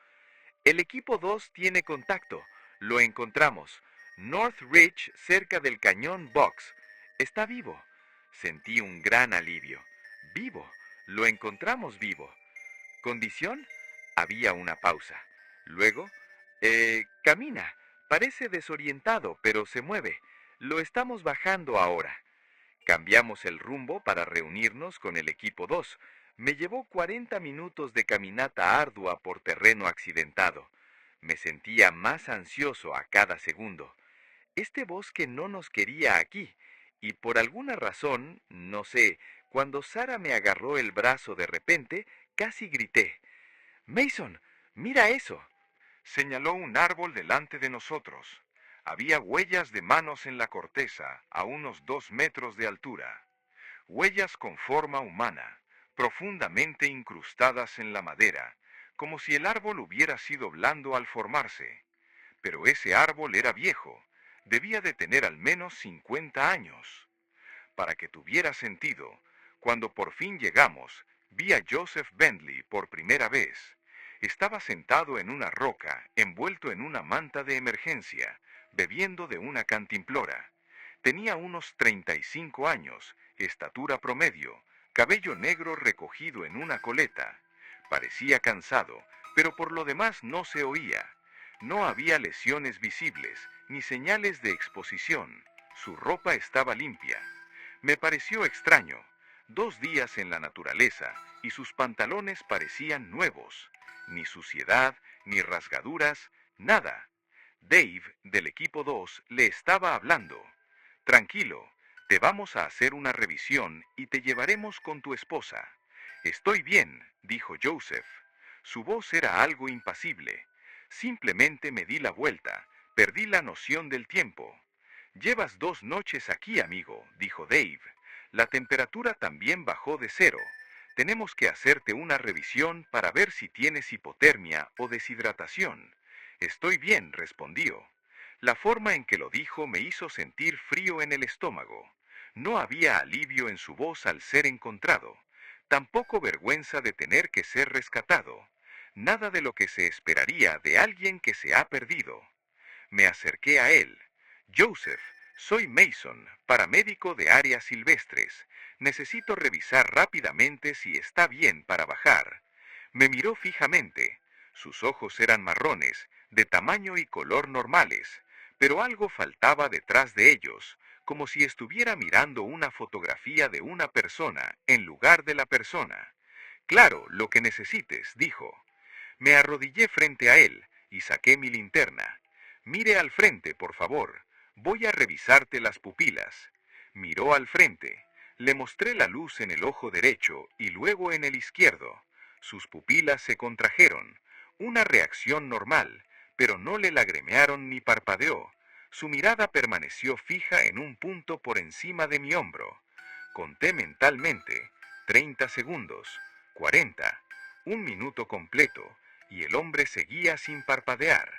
El equipo 2 tiene contacto. Lo encontramos. North Ridge, cerca del cañón Box. Está vivo. Sentí un gran alivio. Vivo. Lo encontramos vivo. ¿Condición? Había una pausa. Luego, camina. Parece desorientado, pero se mueve. Lo estamos bajando ahora. Cambiamos el rumbo para reunirnos con el equipo 2. Me llevó 40 minutos de caminata ardua por terreno accidentado. Me sentía más ansioso a cada segundo. Este bosque no nos quería aquí, y por alguna razón, no sé, cuando Sara me agarró el brazo de repente, casi grité. «Mason, mira eso». Señaló un árbol delante de nosotros. Había huellas de manos en la corteza, a unos 2 metros de altura. Huellas con forma humana, profundamente incrustadas en la madera, como si el árbol hubiera sido blando al formarse. Pero ese árbol era viejo, debía de tener al menos 50 años. Para que tuviera sentido, cuando por fin llegamos, vi a Joseph Bentley por primera vez. Estaba sentado en una roca, envuelto en una manta de emergencia, bebiendo de una cantimplora. Tenía unos 35 años, estatura promedio, cabello negro recogido en una coleta. Parecía cansado, pero por lo demás no se oía. No había lesiones visibles, ni señales de exposición. Su ropa estaba limpia. Me pareció extraño. 2 días en la naturaleza y sus pantalones parecían nuevos. Ni suciedad, ni rasgaduras, nada. Dave, del equipo 2, le estaba hablando. «Tranquilo, te vamos a hacer una revisión y te llevaremos con tu esposa». «Estoy bien», dijo Joseph. Su voz era algo impasible. Simplemente me di la vuelta, perdí la noción del tiempo. «Llevas 2 noches aquí, amigo», dijo Dave. «La temperatura también bajó de 0. Tenemos que hacerte una revisión para ver si tienes hipotermia o deshidratación». «Estoy bien», respondió. La forma en que lo dijo me hizo sentir frío en el estómago. No había alivio en su voz al ser encontrado. Tampoco vergüenza de tener que ser rescatado. Nada de lo que se esperaría de alguien que se ha perdido. Me acerqué a él. «Joseph, soy Mason, paramédico de áreas silvestres. Necesito revisar rápidamente si está bien para bajar». Me miró fijamente. Sus ojos eran marrones, de tamaño y color normales, pero algo faltaba detrás de ellos, como si estuviera mirando una fotografía de una persona en lugar de la persona. «Claro, lo que necesites», dijo. Me arrodillé frente a él y saqué mi linterna. «Mire al frente, por favor. Voy a revisarte las pupilas». Miró al frente. Le mostré la luz en el ojo derecho y luego en el izquierdo. Sus pupilas se contrajeron. Una reacción normal, pero no le lagrimearon ni parpadeó. Su mirada permaneció fija en un punto por encima de mi hombro. Conté mentalmente. 30 segundos, 40, 1 minuto completo, y el hombre seguía sin parpadear.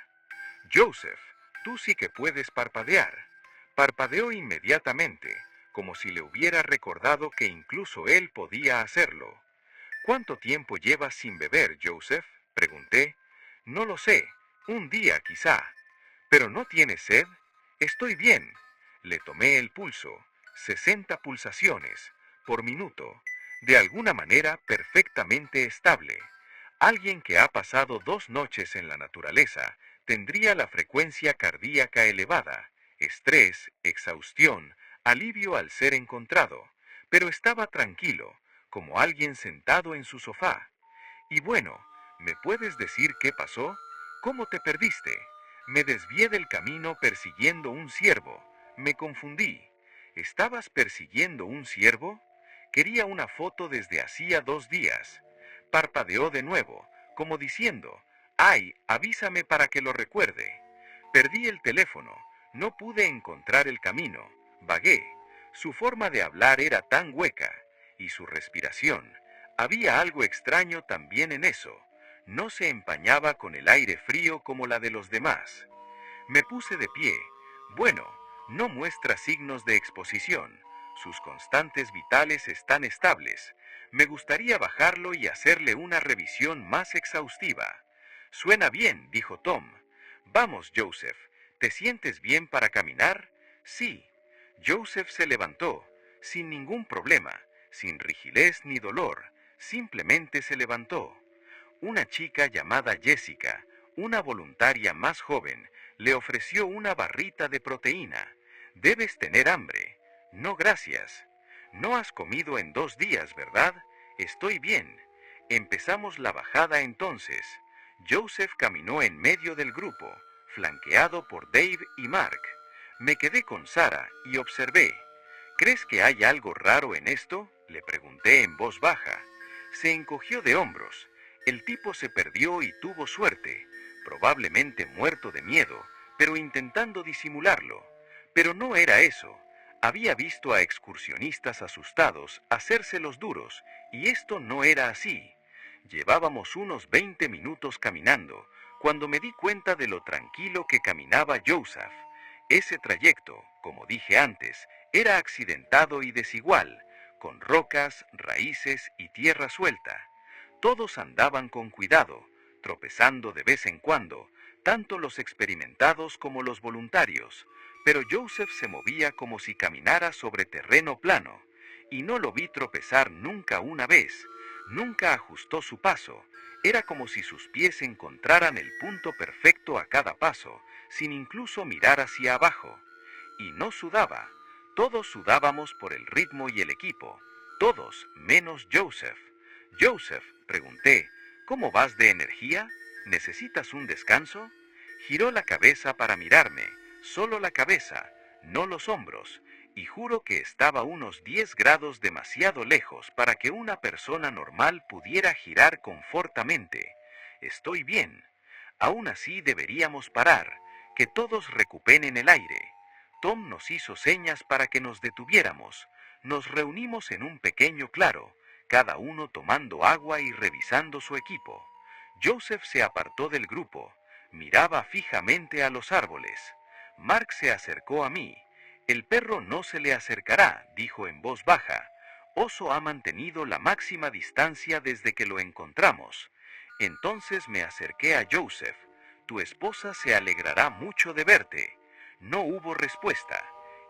«Joseph, tú sí que puedes parpadear». Parpadeó inmediatamente, como si le hubiera recordado que incluso él podía hacerlo. «¿Cuánto tiempo llevas sin beber, Joseph?», pregunté. «No lo sé, 1 día quizá». «¿Pero no tienes sed?». «Estoy bien». Le tomé el pulso, 60 pulsaciones por minuto, de alguna manera perfectamente estable. Alguien que ha pasado 2 noches en la naturaleza tendría la frecuencia cardíaca elevada, estrés, exhaustión, alivio al ser encontrado, pero estaba tranquilo, como alguien sentado en su sofá. «Y bueno, ¿me puedes decir qué pasó? ¿Cómo te perdiste?». «Me desvié del camino persiguiendo un ciervo. Me confundí». ¿Estabas persiguiendo un ciervo? Quería una foto desde hacía 2 días. Parpadeó de nuevo, como diciendo, ¡ay, avísame para que lo recuerde! Perdí el teléfono, no pude encontrar el camino, vagué. Su forma de hablar era tan hueca, y su respiración. Había algo extraño también en eso. No se empañaba con el aire frío como la de los demás. Me puse de pie. Bueno, no muestra signos de exposición. Sus constantes vitales están estables. Me gustaría bajarlo y hacerle una revisión más exhaustiva. Suena bien, dijo Tom. Vamos, Joseph. ¿Te sientes bien para caminar? Sí. Joseph se levantó, sin ningún problema, sin rigidez ni dolor. Simplemente se levantó. Una chica llamada Jessica, una voluntaria más joven, le ofreció una barrita de proteína. Debes tener hambre. No, gracias. No has comido en 2 días, ¿verdad? Estoy bien. Empezamos la bajada entonces. Joseph caminó en medio del grupo, flanqueado por Dave y Mark. Me quedé con Sarah y observé. ¿Crees que hay algo raro en esto?, le pregunté en voz baja. Se encogió de hombros. El tipo se perdió y tuvo suerte, probablemente muerto de miedo, pero intentando disimularlo. Pero no era eso. Había visto a excursionistas asustados hacerse los duros, y esto no era así. Llevábamos unos 20 minutos caminando, cuando me di cuenta de lo tranquilo que caminaba Joseph. Ese trayecto, como dije antes, era accidentado y desigual, con rocas, raíces y tierra suelta. Todos andaban con cuidado, tropezando de vez en cuando, tanto los experimentados como los voluntarios, pero Joseph se movía como si caminara sobre terreno plano, y no lo vi tropezar nunca una vez. Nunca ajustó su paso. Era como si sus pies encontraran el punto perfecto a cada paso, sin incluso mirar hacia abajo. Y no sudaba. Todos sudábamos por el ritmo y el equipo. Todos, menos Joseph. Joseph, pregunté, ¿cómo vas de energía? ¿Necesitas un descanso? Giró la cabeza para mirarme, solo la cabeza, no los hombros, y juro que estaba unos 10 grados demasiado lejos para que una persona normal pudiera girar confortamente. Estoy bien. Aún así deberíamos parar, que todos recuperen el aire. Tom nos hizo señas para que nos detuviéramos. Nos reunimos en un pequeño claro, cada uno tomando agua y revisando su equipo. Joseph se apartó del grupo, miraba fijamente a los árboles. Mark se acercó a mí. El perro no se le acercará, dijo en voz baja. Oso ha mantenido la máxima distancia desde que lo encontramos. Entonces me acerqué a Joseph. Tu esposa se alegrará mucho de verte. No hubo respuesta.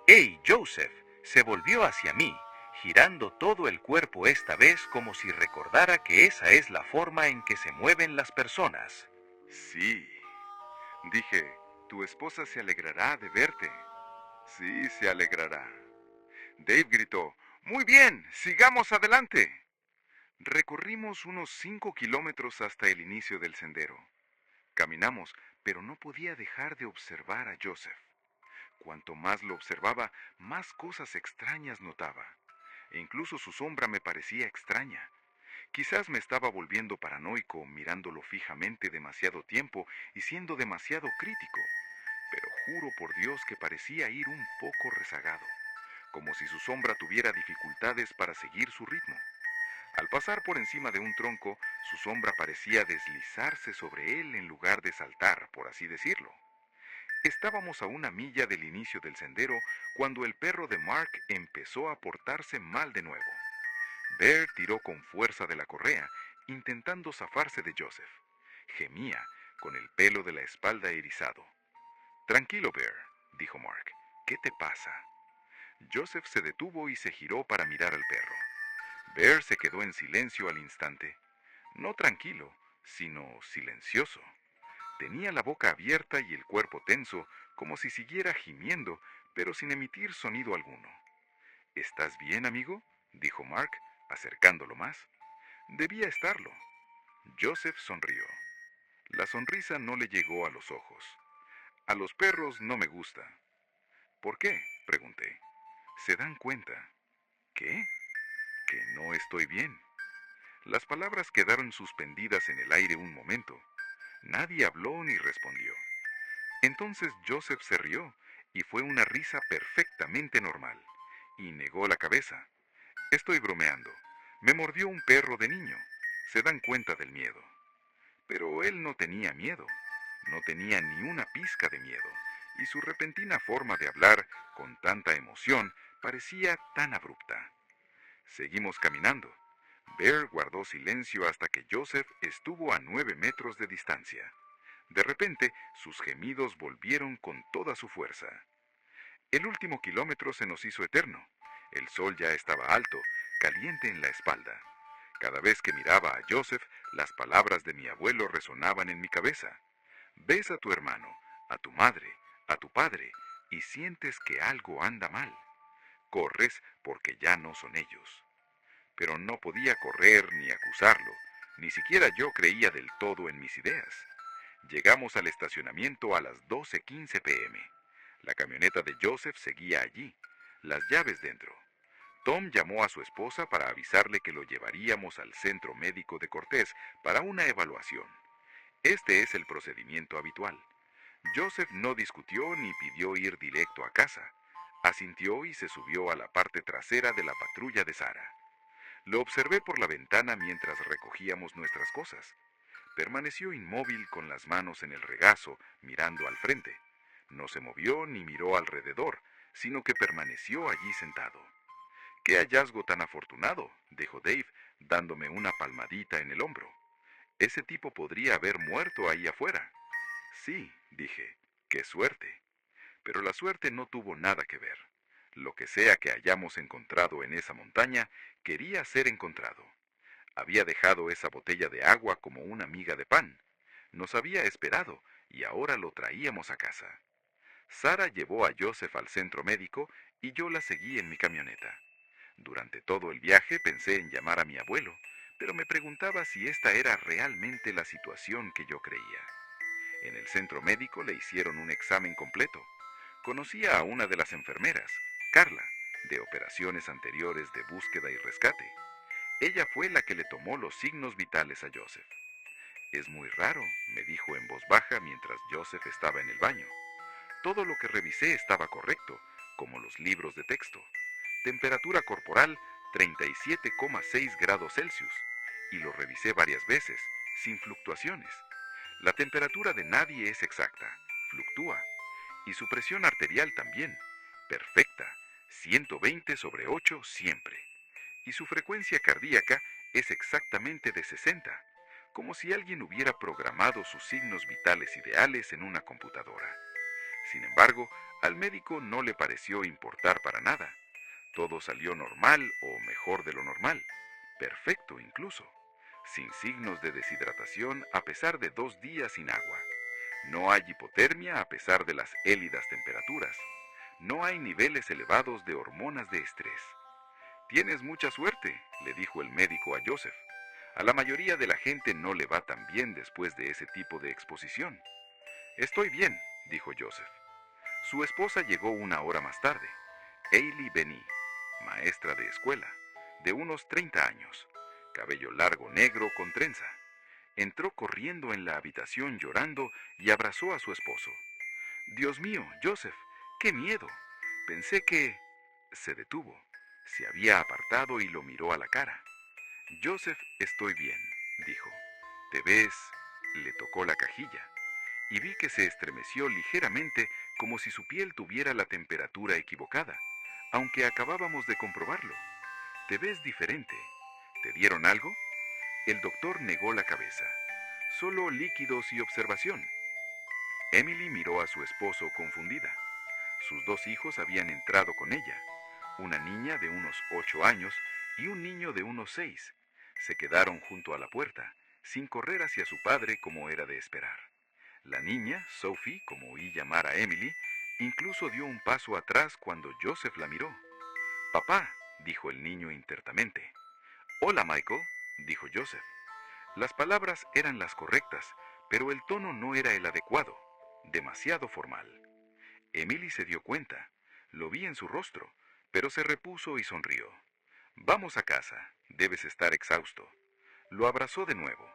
¡Hey, Joseph! Se volvió hacia mí, girando todo el cuerpo esta vez como si recordara que esa es la forma en que se mueven las personas. Sí, dije, tu esposa se alegrará de verte. Sí, se alegrará. Dave gritó, muy bien, sigamos adelante. Recorrimos unos 5 kilómetros hasta el inicio del sendero. Caminamos, pero no podía dejar de observar a Joseph. Cuanto más lo observaba, más cosas extrañas notaba. E incluso su sombra me parecía extraña. Quizás me estaba volviendo paranoico mirándolo fijamente demasiado tiempo y siendo demasiado crítico, pero juro por Dios que parecía ir un poco rezagado, como si su sombra tuviera dificultades para seguir su ritmo. Al pasar por encima de un tronco, su sombra parecía deslizarse sobre él en lugar de saltar, por así decirlo. Estábamos a 1 milla del inicio del sendero cuando el perro de Mark empezó a portarse mal de nuevo. Bear tiró con fuerza de la correa, intentando zafarse de Joseph. Gemía, con el pelo de la espalda erizado. Tranquilo, Bear, dijo Mark. ¿Qué te pasa? Joseph se detuvo y se giró para mirar al perro. Bear se quedó en silencio al instante. No tranquilo, sino silencioso. Tenía la boca abierta y el cuerpo tenso, como si siguiera gimiendo, pero sin emitir sonido alguno. ¿Estás bien, amigo?, dijo Mark, acercándolo más. Debía estarlo. Joseph sonrió. La sonrisa no le llegó a los ojos. A los perros no me gusta. ¿Por qué?, pregunté. ¿Se dan cuenta? ¿Qué? Que no estoy bien. Las palabras quedaron suspendidas en el aire un momento. Nadie habló ni respondió. Entonces Joseph se rió, y fue una risa perfectamente normal, y negó la cabeza. Estoy bromeando. Me mordió un perro de niño. ¿Se dan cuenta del miedo? Pero él no tenía miedo. No tenía ni una pizca de miedo, y su repentina forma de hablar, con tanta emoción, parecía tan abrupta. Seguimos caminando. Bear guardó silencio hasta que Joseph estuvo a 9 metros de distancia. De repente, sus gemidos volvieron con toda su fuerza. El último kilómetro se nos hizo eterno. El sol ya estaba alto, caliente en la espalda. Cada vez que miraba a Joseph, las palabras de mi abuelo resonaban en mi cabeza. Ves a tu hermano, a tu madre, a tu padre, y sientes que algo anda mal. Corres porque ya no son ellos. Pero no podía correr ni acusarlo. Ni siquiera yo creía del todo en mis ideas. Llegamos al estacionamiento a las 12:15 p.m. La camioneta de Joseph seguía allí, las llaves dentro. Tom llamó a su esposa para avisarle que lo llevaríamos al centro médico de Cortés para una evaluación. Este es el procedimiento habitual. Joseph no discutió ni pidió ir directo a casa. Asintió y se subió a la parte trasera de la patrulla de Sara. Lo observé por la ventana mientras recogíamos nuestras cosas. Permaneció inmóvil con las manos en el regazo, mirando al frente. No se movió ni miró alrededor, sino que permaneció allí sentado. «¡Qué hallazgo tan afortunado!», dijo Dave, dándome una palmadita en el hombro. «Ese tipo podría haber muerto ahí afuera». «Sí», dije, «qué suerte». Pero la suerte no tuvo nada que ver. Lo que sea que hayamos encontrado en esa montaña, quería ser encontrado. Había dejado esa botella de agua como una miga de pan. Nos había esperado y ahora lo traíamos a casa. Sara llevó a Joseph al centro médico y yo la seguí en mi camioneta. Durante todo el viaje pensé en llamar a mi abuelo, pero me preguntaba si esta era realmente la situación que yo creía. En el centro médico le hicieron un examen completo. Conocía a una de las enfermeras, Carla, de operaciones anteriores de búsqueda y rescate. Ella fue la que le tomó los signos vitales a Joseph. «Es muy raro», me dijo en voz baja mientras Joseph estaba en el baño. Todo lo que revisé estaba correcto, como los libros de texto. Temperatura corporal 37,6 grados Celsius, y lo revisé varias veces, sin fluctuaciones. La temperatura de nadie es exacta, fluctúa, y su presión arterial también, perfecta, 120/8 siempre. Y su frecuencia cardíaca es exactamente de 60, como si alguien hubiera programado sus signos vitales ideales en una computadora. Sin embargo, al médico no le pareció importar para nada. Todo salió normal o mejor de lo normal, perfecto incluso, sin signos de deshidratación a pesar de 2 días sin agua. No hay hipotermia a pesar de las gélidas temperaturas. No hay niveles elevados de hormonas de estrés. «Tienes mucha suerte», le dijo el médico a Joseph. «A la mayoría de la gente no le va tan bien después de ese tipo de exposición». «Estoy bien», dijo Joseph. Su esposa llegó una hora más tarde. Hailey Benny, maestra de escuela, de unos 30 años, cabello largo negro con trenza. Entró corriendo en la habitación llorando y abrazó a su esposo. «Dios mío, Joseph, qué miedo. Pensé que...». Se detuvo. Se había apartado y lo miró a la cara. «Joseph, estoy bien», dijo. «¿Te ves?». Le tocó la cajilla y vi que se estremeció ligeramente como si su piel tuviera la temperatura equivocada, aunque acabábamos de comprobarlo. «Te ves diferente. ¿Te dieron algo?». El doctor negó la cabeza. «Solo líquidos y observación». Emily miró a su esposo confundida. Sus 2 hijos habían entrado con ella, una niña de unos 8 años y un niño de unos 6. Se quedaron junto a la puerta, sin correr hacia su padre como era de esperar. La niña, Sophie, como oí llamar a Emily, incluso dio un paso atrás cuando Joseph la miró. «Papá», dijo el niño intertamente. «Hola, Michael», dijo Joseph. Las palabras eran las correctas, pero el tono no era el adecuado, demasiado formal. Emily se dio cuenta. Lo vi en su rostro. pero se repuso y sonrió. Vamos a casa, debes estar exhausto. Lo abrazó de nuevo.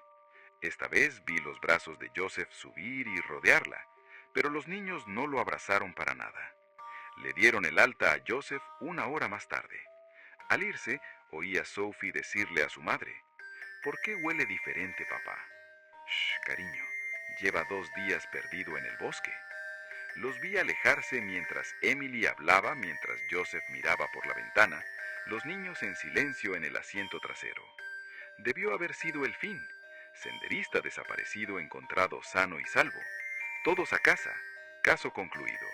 Esta vez vi los brazos de Joseph subir y rodearla, pero los niños no lo abrazaron para nada. Le dieron el alta a Joseph una hora más tarde. Al irse, oí a Sophie decirle a su madre, «¿Por qué huele diferente, papá?» «Shh, cariño, lleva 2 días perdido en el bosque». Los vi alejarse mientras Emily hablaba, mientras Joseph miraba por la ventana, los niños en silencio en el asiento trasero. Debió haber sido el fin. Senderista desaparecido encontrado sano y salvo. Todos a casa. Caso concluido.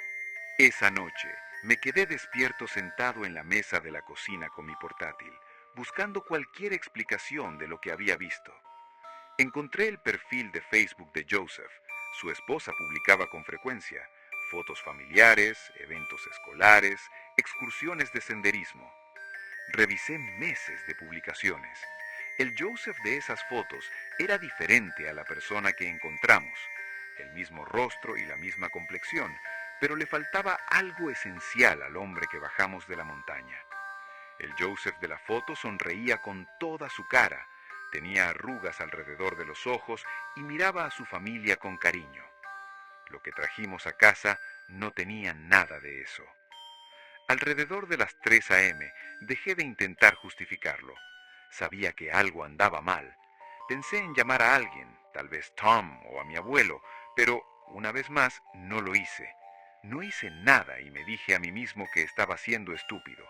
Esa noche me quedé despierto sentado en la mesa de la cocina con mi portátil, buscando cualquier explicación de lo que había visto. Encontré el perfil de Facebook de Joseph. Su esposa publicaba con frecuencia fotos familiares, eventos escolares, excursiones de senderismo. Revisé meses de publicaciones. El Joseph de esas fotos era diferente a la persona que encontramos. El mismo rostro y la misma complexión, pero le faltaba algo esencial al hombre que bajamos de la montaña. El Joseph de la foto sonreía con toda su cara, tenía arrugas alrededor de los ojos y miraba a su familia con cariño. Lo que trajimos a casa no tenía nada de eso. Alrededor de las 3 a.m. dejé de intentar justificarlo. Sabía que algo andaba mal. Pensé en llamar a alguien, tal vez Tom o a mi abuelo, pero una vez más no lo hice. No hice nada y me dije a mí mismo que estaba siendo estúpido.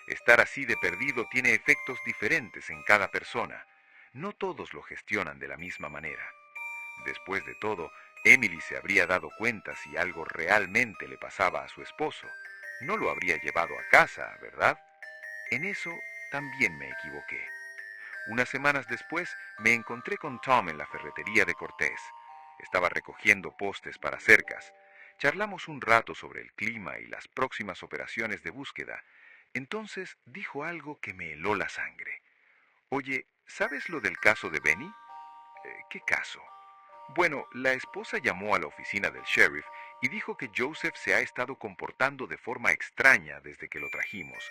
Estar así de perdido tiene efectos diferentes en cada persona. No todos lo gestionan de la misma manera. Después de todo, Emily se habría dado cuenta si algo realmente le pasaba a su esposo. No lo habría llevado a casa, ¿verdad? En eso también me equivoqué. Unas semanas después me encontré con Tom en la ferretería de Cortés. Estaba recogiendo postes para cercas. Charlamos un rato sobre el clima y las próximas operaciones de búsqueda. Entonces dijo algo que me heló la sangre. «Oye, ¿sabes lo del caso de Benny?» «¿Qué caso?» «Bueno, la esposa llamó a la oficina del sheriff y dijo que Joseph se ha estado comportando de forma extraña desde que lo trajimos,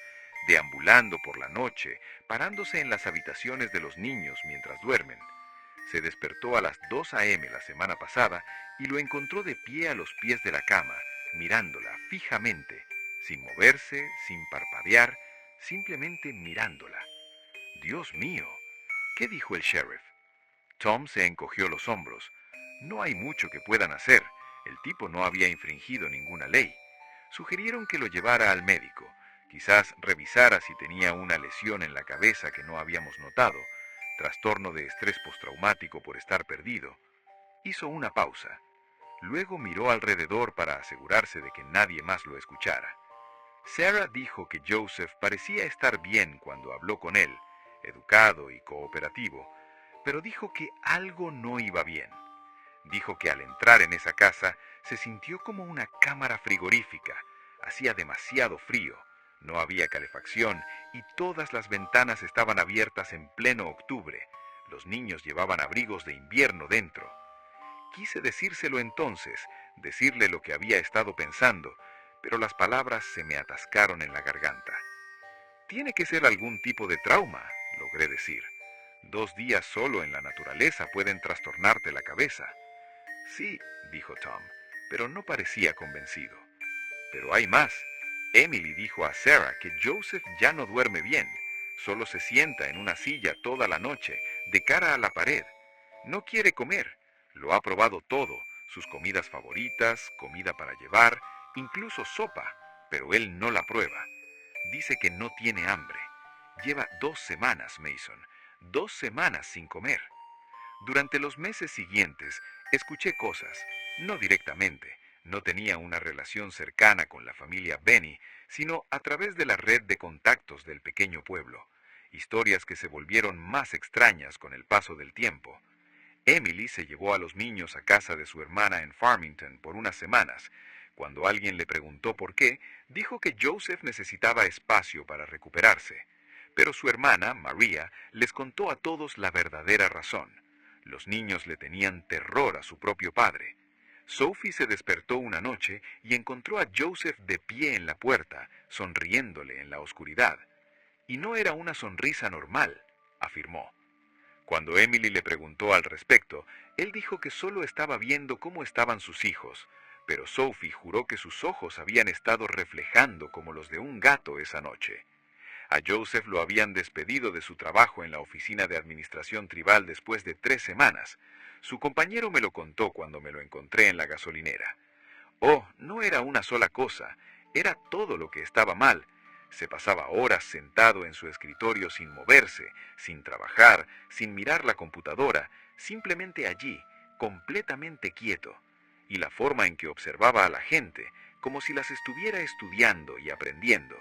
deambulando por la noche, parándose en las habitaciones de los niños mientras duermen. Se despertó a las 2 a.m. la semana pasada y lo encontró de pie a los pies de la cama, mirándola fijamente, sin moverse, sin parpadear, simplemente mirándola. Dios mío, ¿qué dijo el sheriff? Tom se encogió los hombros. No hay mucho que puedan hacer. El tipo no había infringido ninguna ley. Sugirieron que lo llevara al médico. Quizás revisara si tenía una lesión en la cabeza que no habíamos notado, trastorno de estrés postraumático por estar perdido. Hizo una pausa. Luego miró alrededor para asegurarse de que nadie más lo escuchara. Sarah dijo que Joseph parecía estar bien cuando habló con él, educado y cooperativo, pero dijo que algo no iba bien. Dijo que al entrar en esa casa se sintió como una cámara frigorífica. Hacía demasiado frío, no había calefacción y todas las ventanas estaban abiertas en pleno octubre. Los niños llevaban abrigos de invierno dentro. Quise decírselo entonces, decirle lo que había estado pensando, pero las palabras se me atascaron en la garganta. «Tiene que ser algún tipo de trauma», logré decir. 2 días solo en la naturaleza pueden trastornarte la cabeza. «Sí», dijo Tom, pero no parecía convencido. «Pero hay más. Emily dijo a Sarah que Joseph ya no duerme bien. Solo se sienta en una silla toda la noche, de cara a la pared. No quiere comer. Lo ha probado todo, sus comidas favoritas, comida para llevar, incluso sopa, pero él no la prueba. Dice que no tiene hambre. Lleva 2 semanas, Mason, 2 semanas sin comer». Durante los meses siguientes, escuché cosas, no directamente, no tenía una relación cercana con la familia Benny, sino a través de la red de contactos del pequeño pueblo, historias que se volvieron más extrañas con el paso del tiempo. Emily se llevó a los niños a casa de su hermana en Farmington por unas semanas. Cuando alguien le preguntó por qué, dijo que Joseph necesitaba espacio para recuperarse. Pero su hermana, María, les contó a todos la verdadera razón. Los niños le tenían terror a su propio padre. Sophie se despertó una noche y encontró a Joseph de pie en la puerta, sonriéndole en la oscuridad. Y no era una sonrisa normal, afirmó. Cuando Emily le preguntó al respecto, él dijo que solo estaba viendo cómo estaban sus hijos, pero Sophie juró que sus ojos habían estado reflejando como los de un gato esa noche. A Joseph lo habían despedido de su trabajo en la oficina de administración tribal después de 3 semanas. Su compañero me lo contó cuando me lo encontré en la gasolinera. Oh, no era una sola cosa, era todo lo que estaba mal. Se pasaba horas sentado en su escritorio sin moverse, sin trabajar, sin mirar la computadora, simplemente allí, completamente quieto. Y la forma en que observaba a la gente, como si las estuviera estudiando y aprendiendo.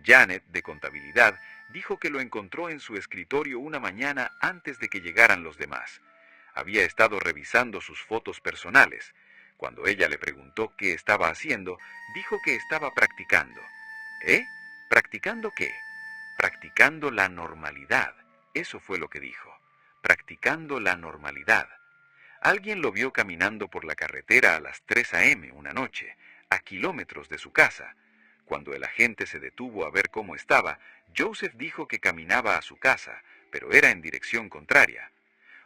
Janet, de contabilidad, dijo que lo encontró en su escritorio una mañana antes de que llegaran los demás. Había estado revisando sus fotos personales. Cuando ella le preguntó qué estaba haciendo, dijo que estaba practicando. ¿Eh? ¿Practicando qué? Practicando la normalidad. Eso fue lo que dijo. Practicando la normalidad. Alguien lo vio caminando por la carretera a las 3 a.m. una noche, a kilómetros de su casa. Cuando el agente se detuvo a ver cómo estaba, Joseph dijo que caminaba a su casa, pero era en dirección contraria.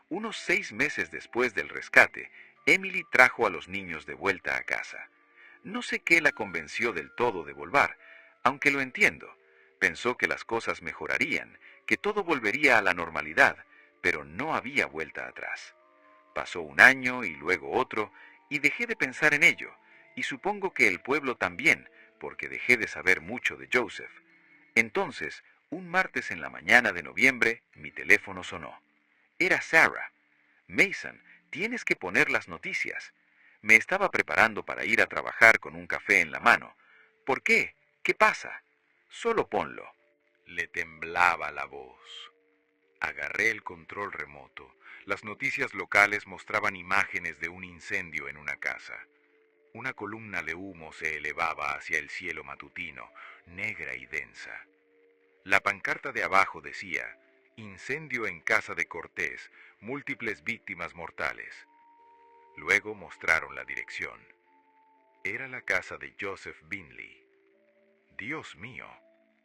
Unos 6 meses después del rescate, Emily trajo a los niños de vuelta a casa. No sé qué la convenció del todo de volver, aunque lo entiendo. Pensó que las cosas mejorarían, que todo volvería a la normalidad, pero no había vuelta atrás. Pasó un año y luego otro, y dejé de pensar en ello, y supongo que el pueblo también, porque dejé de saber mucho de Joseph. Entonces, un martes en la mañana de noviembre, mi teléfono sonó. Era Sarah. Mason, tienes que poner las noticias. Me estaba preparando para ir a trabajar con un café en la mano. ¿Por qué? ¿Qué pasa? Solo ponlo. Le temblaba la voz. Agarré el control remoto. Las noticias locales mostraban imágenes de un incendio en una casa. Una columna de humo se elevaba hacia el cielo matutino, negra y densa. La pancarta de abajo decía: incendio en casa de Cortés, múltiples víctimas mortales. Luego mostraron la dirección. Era la casa de Joseph Binley. Dios mío,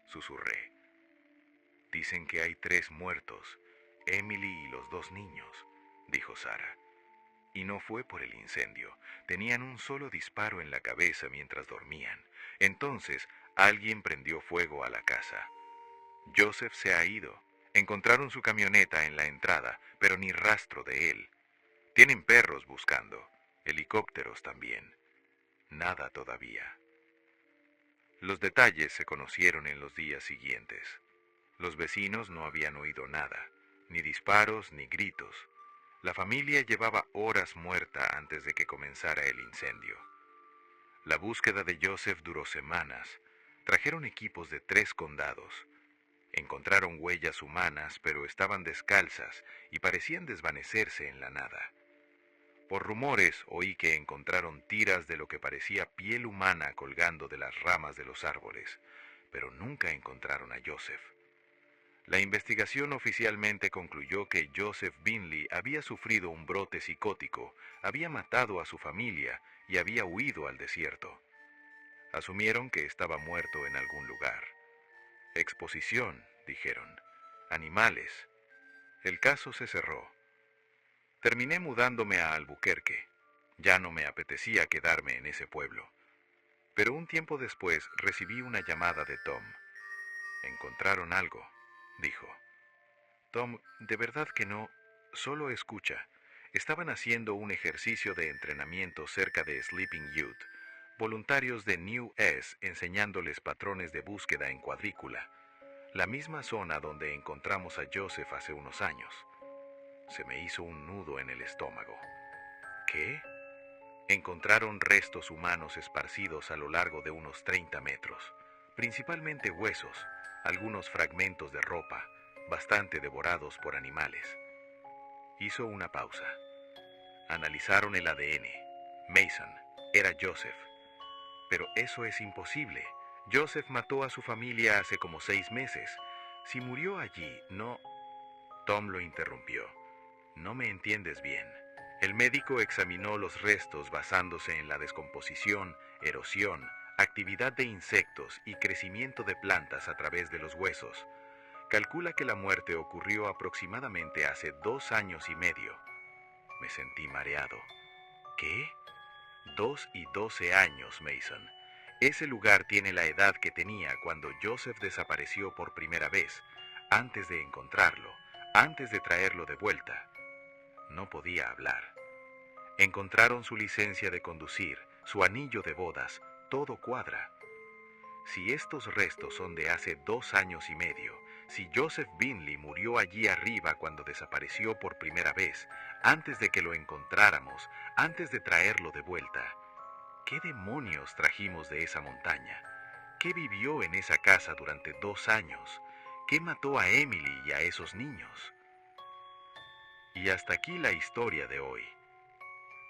susurré. Dicen que hay 3 muertos, Emily y los 2 niños, dijo Sarah. Y no fue por el incendio. Tenían un solo disparo en la cabeza mientras dormían. Entonces, alguien prendió fuego a la casa. Joseph se ha ido. Encontraron su camioneta en la entrada, pero ni rastro de él. Tienen perros buscando, helicópteros también. Nada todavía. Los detalles se conocieron en los días siguientes. Los vecinos no habían oído nada, ni disparos ni gritos. La familia llevaba horas muerta antes de que comenzara el incendio. La búsqueda de Joseph duró semanas. Trajeron equipos de 3 condados. Encontraron huellas humanas, pero estaban descalzas y parecían desvanecerse en la nada. Por rumores oí que encontraron tiras de lo que parecía piel humana colgando de las ramas de los árboles, pero nunca encontraron a Joseph. La investigación oficialmente concluyó que Joseph Binley había sufrido un brote psicótico, había matado a su familia y había huido al desierto. Asumieron que estaba muerto en algún lugar. Exposición, dijeron. Animales. El caso se cerró. Terminé mudándome a Albuquerque. Ya no me apetecía quedarme en ese pueblo. Pero un tiempo después recibí una llamada de Tom. Encontraron algo, dijo. Tom, de verdad que no, solo escucha. Estaban haciendo un ejercicio de entrenamiento cerca de Sleeping Youth, voluntarios de New S enseñándoles patrones de búsqueda en cuadrícula, la misma zona donde encontramos a Joseph hace unos años. Se me hizo un nudo en el estómago. ¿Qué? Encontraron restos humanos esparcidos a lo largo de unos 30 metros, principalmente huesos, algunos fragmentos de ropa, bastante devorados por animales. Hizo una pausa. Analizaron el ADN. Mason, era Joseph. Pero eso es imposible. Joseph mató a su familia hace como 6 meses. Si murió allí, no... Tom lo interrumpió. No me entiendes bien. El médico examinó los restos basándose en la descomposición, erosión, actividad de insectos y crecimiento de plantas a través de los huesos. Calcula que la muerte ocurrió aproximadamente hace 2 años y medio. Me sentí mareado. ¿Qué? 2 y 12 años, Mason. Ese lugar tiene la edad que tenía cuando Joseph desapareció por primera vez, antes de encontrarlo, antes de traerlo de vuelta. No podía hablar. Encontraron su licencia de conducir, su anillo de bodas, todo cuadra. Si estos restos son de hace 2 años y medio, si Joseph Binley murió allí arriba cuando desapareció por primera vez, antes de que lo encontráramos, antes de traerlo de vuelta, ¿qué demonios trajimos de esa montaña? ¿Qué vivió en esa casa durante 2 años? ¿Qué mató a Emily y a esos niños? Y hasta aquí la historia de hoy.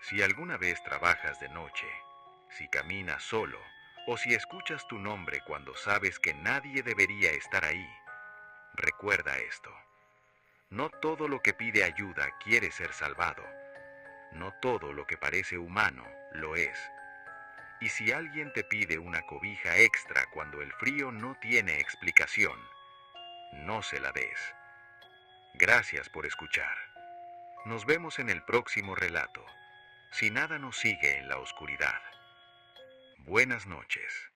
Si alguna vez trabajas de noche, si caminas solo, o si escuchas tu nombre cuando sabes que nadie debería estar ahí, recuerda esto. No todo lo que pide ayuda quiere ser salvado. No todo lo que parece humano lo es. Y si alguien te pide una cobija extra cuando el frío no tiene explicación, no se la des. Gracias por escuchar. Nos vemos en el próximo relato. Si nada nos sigue en la oscuridad. Buenas noches.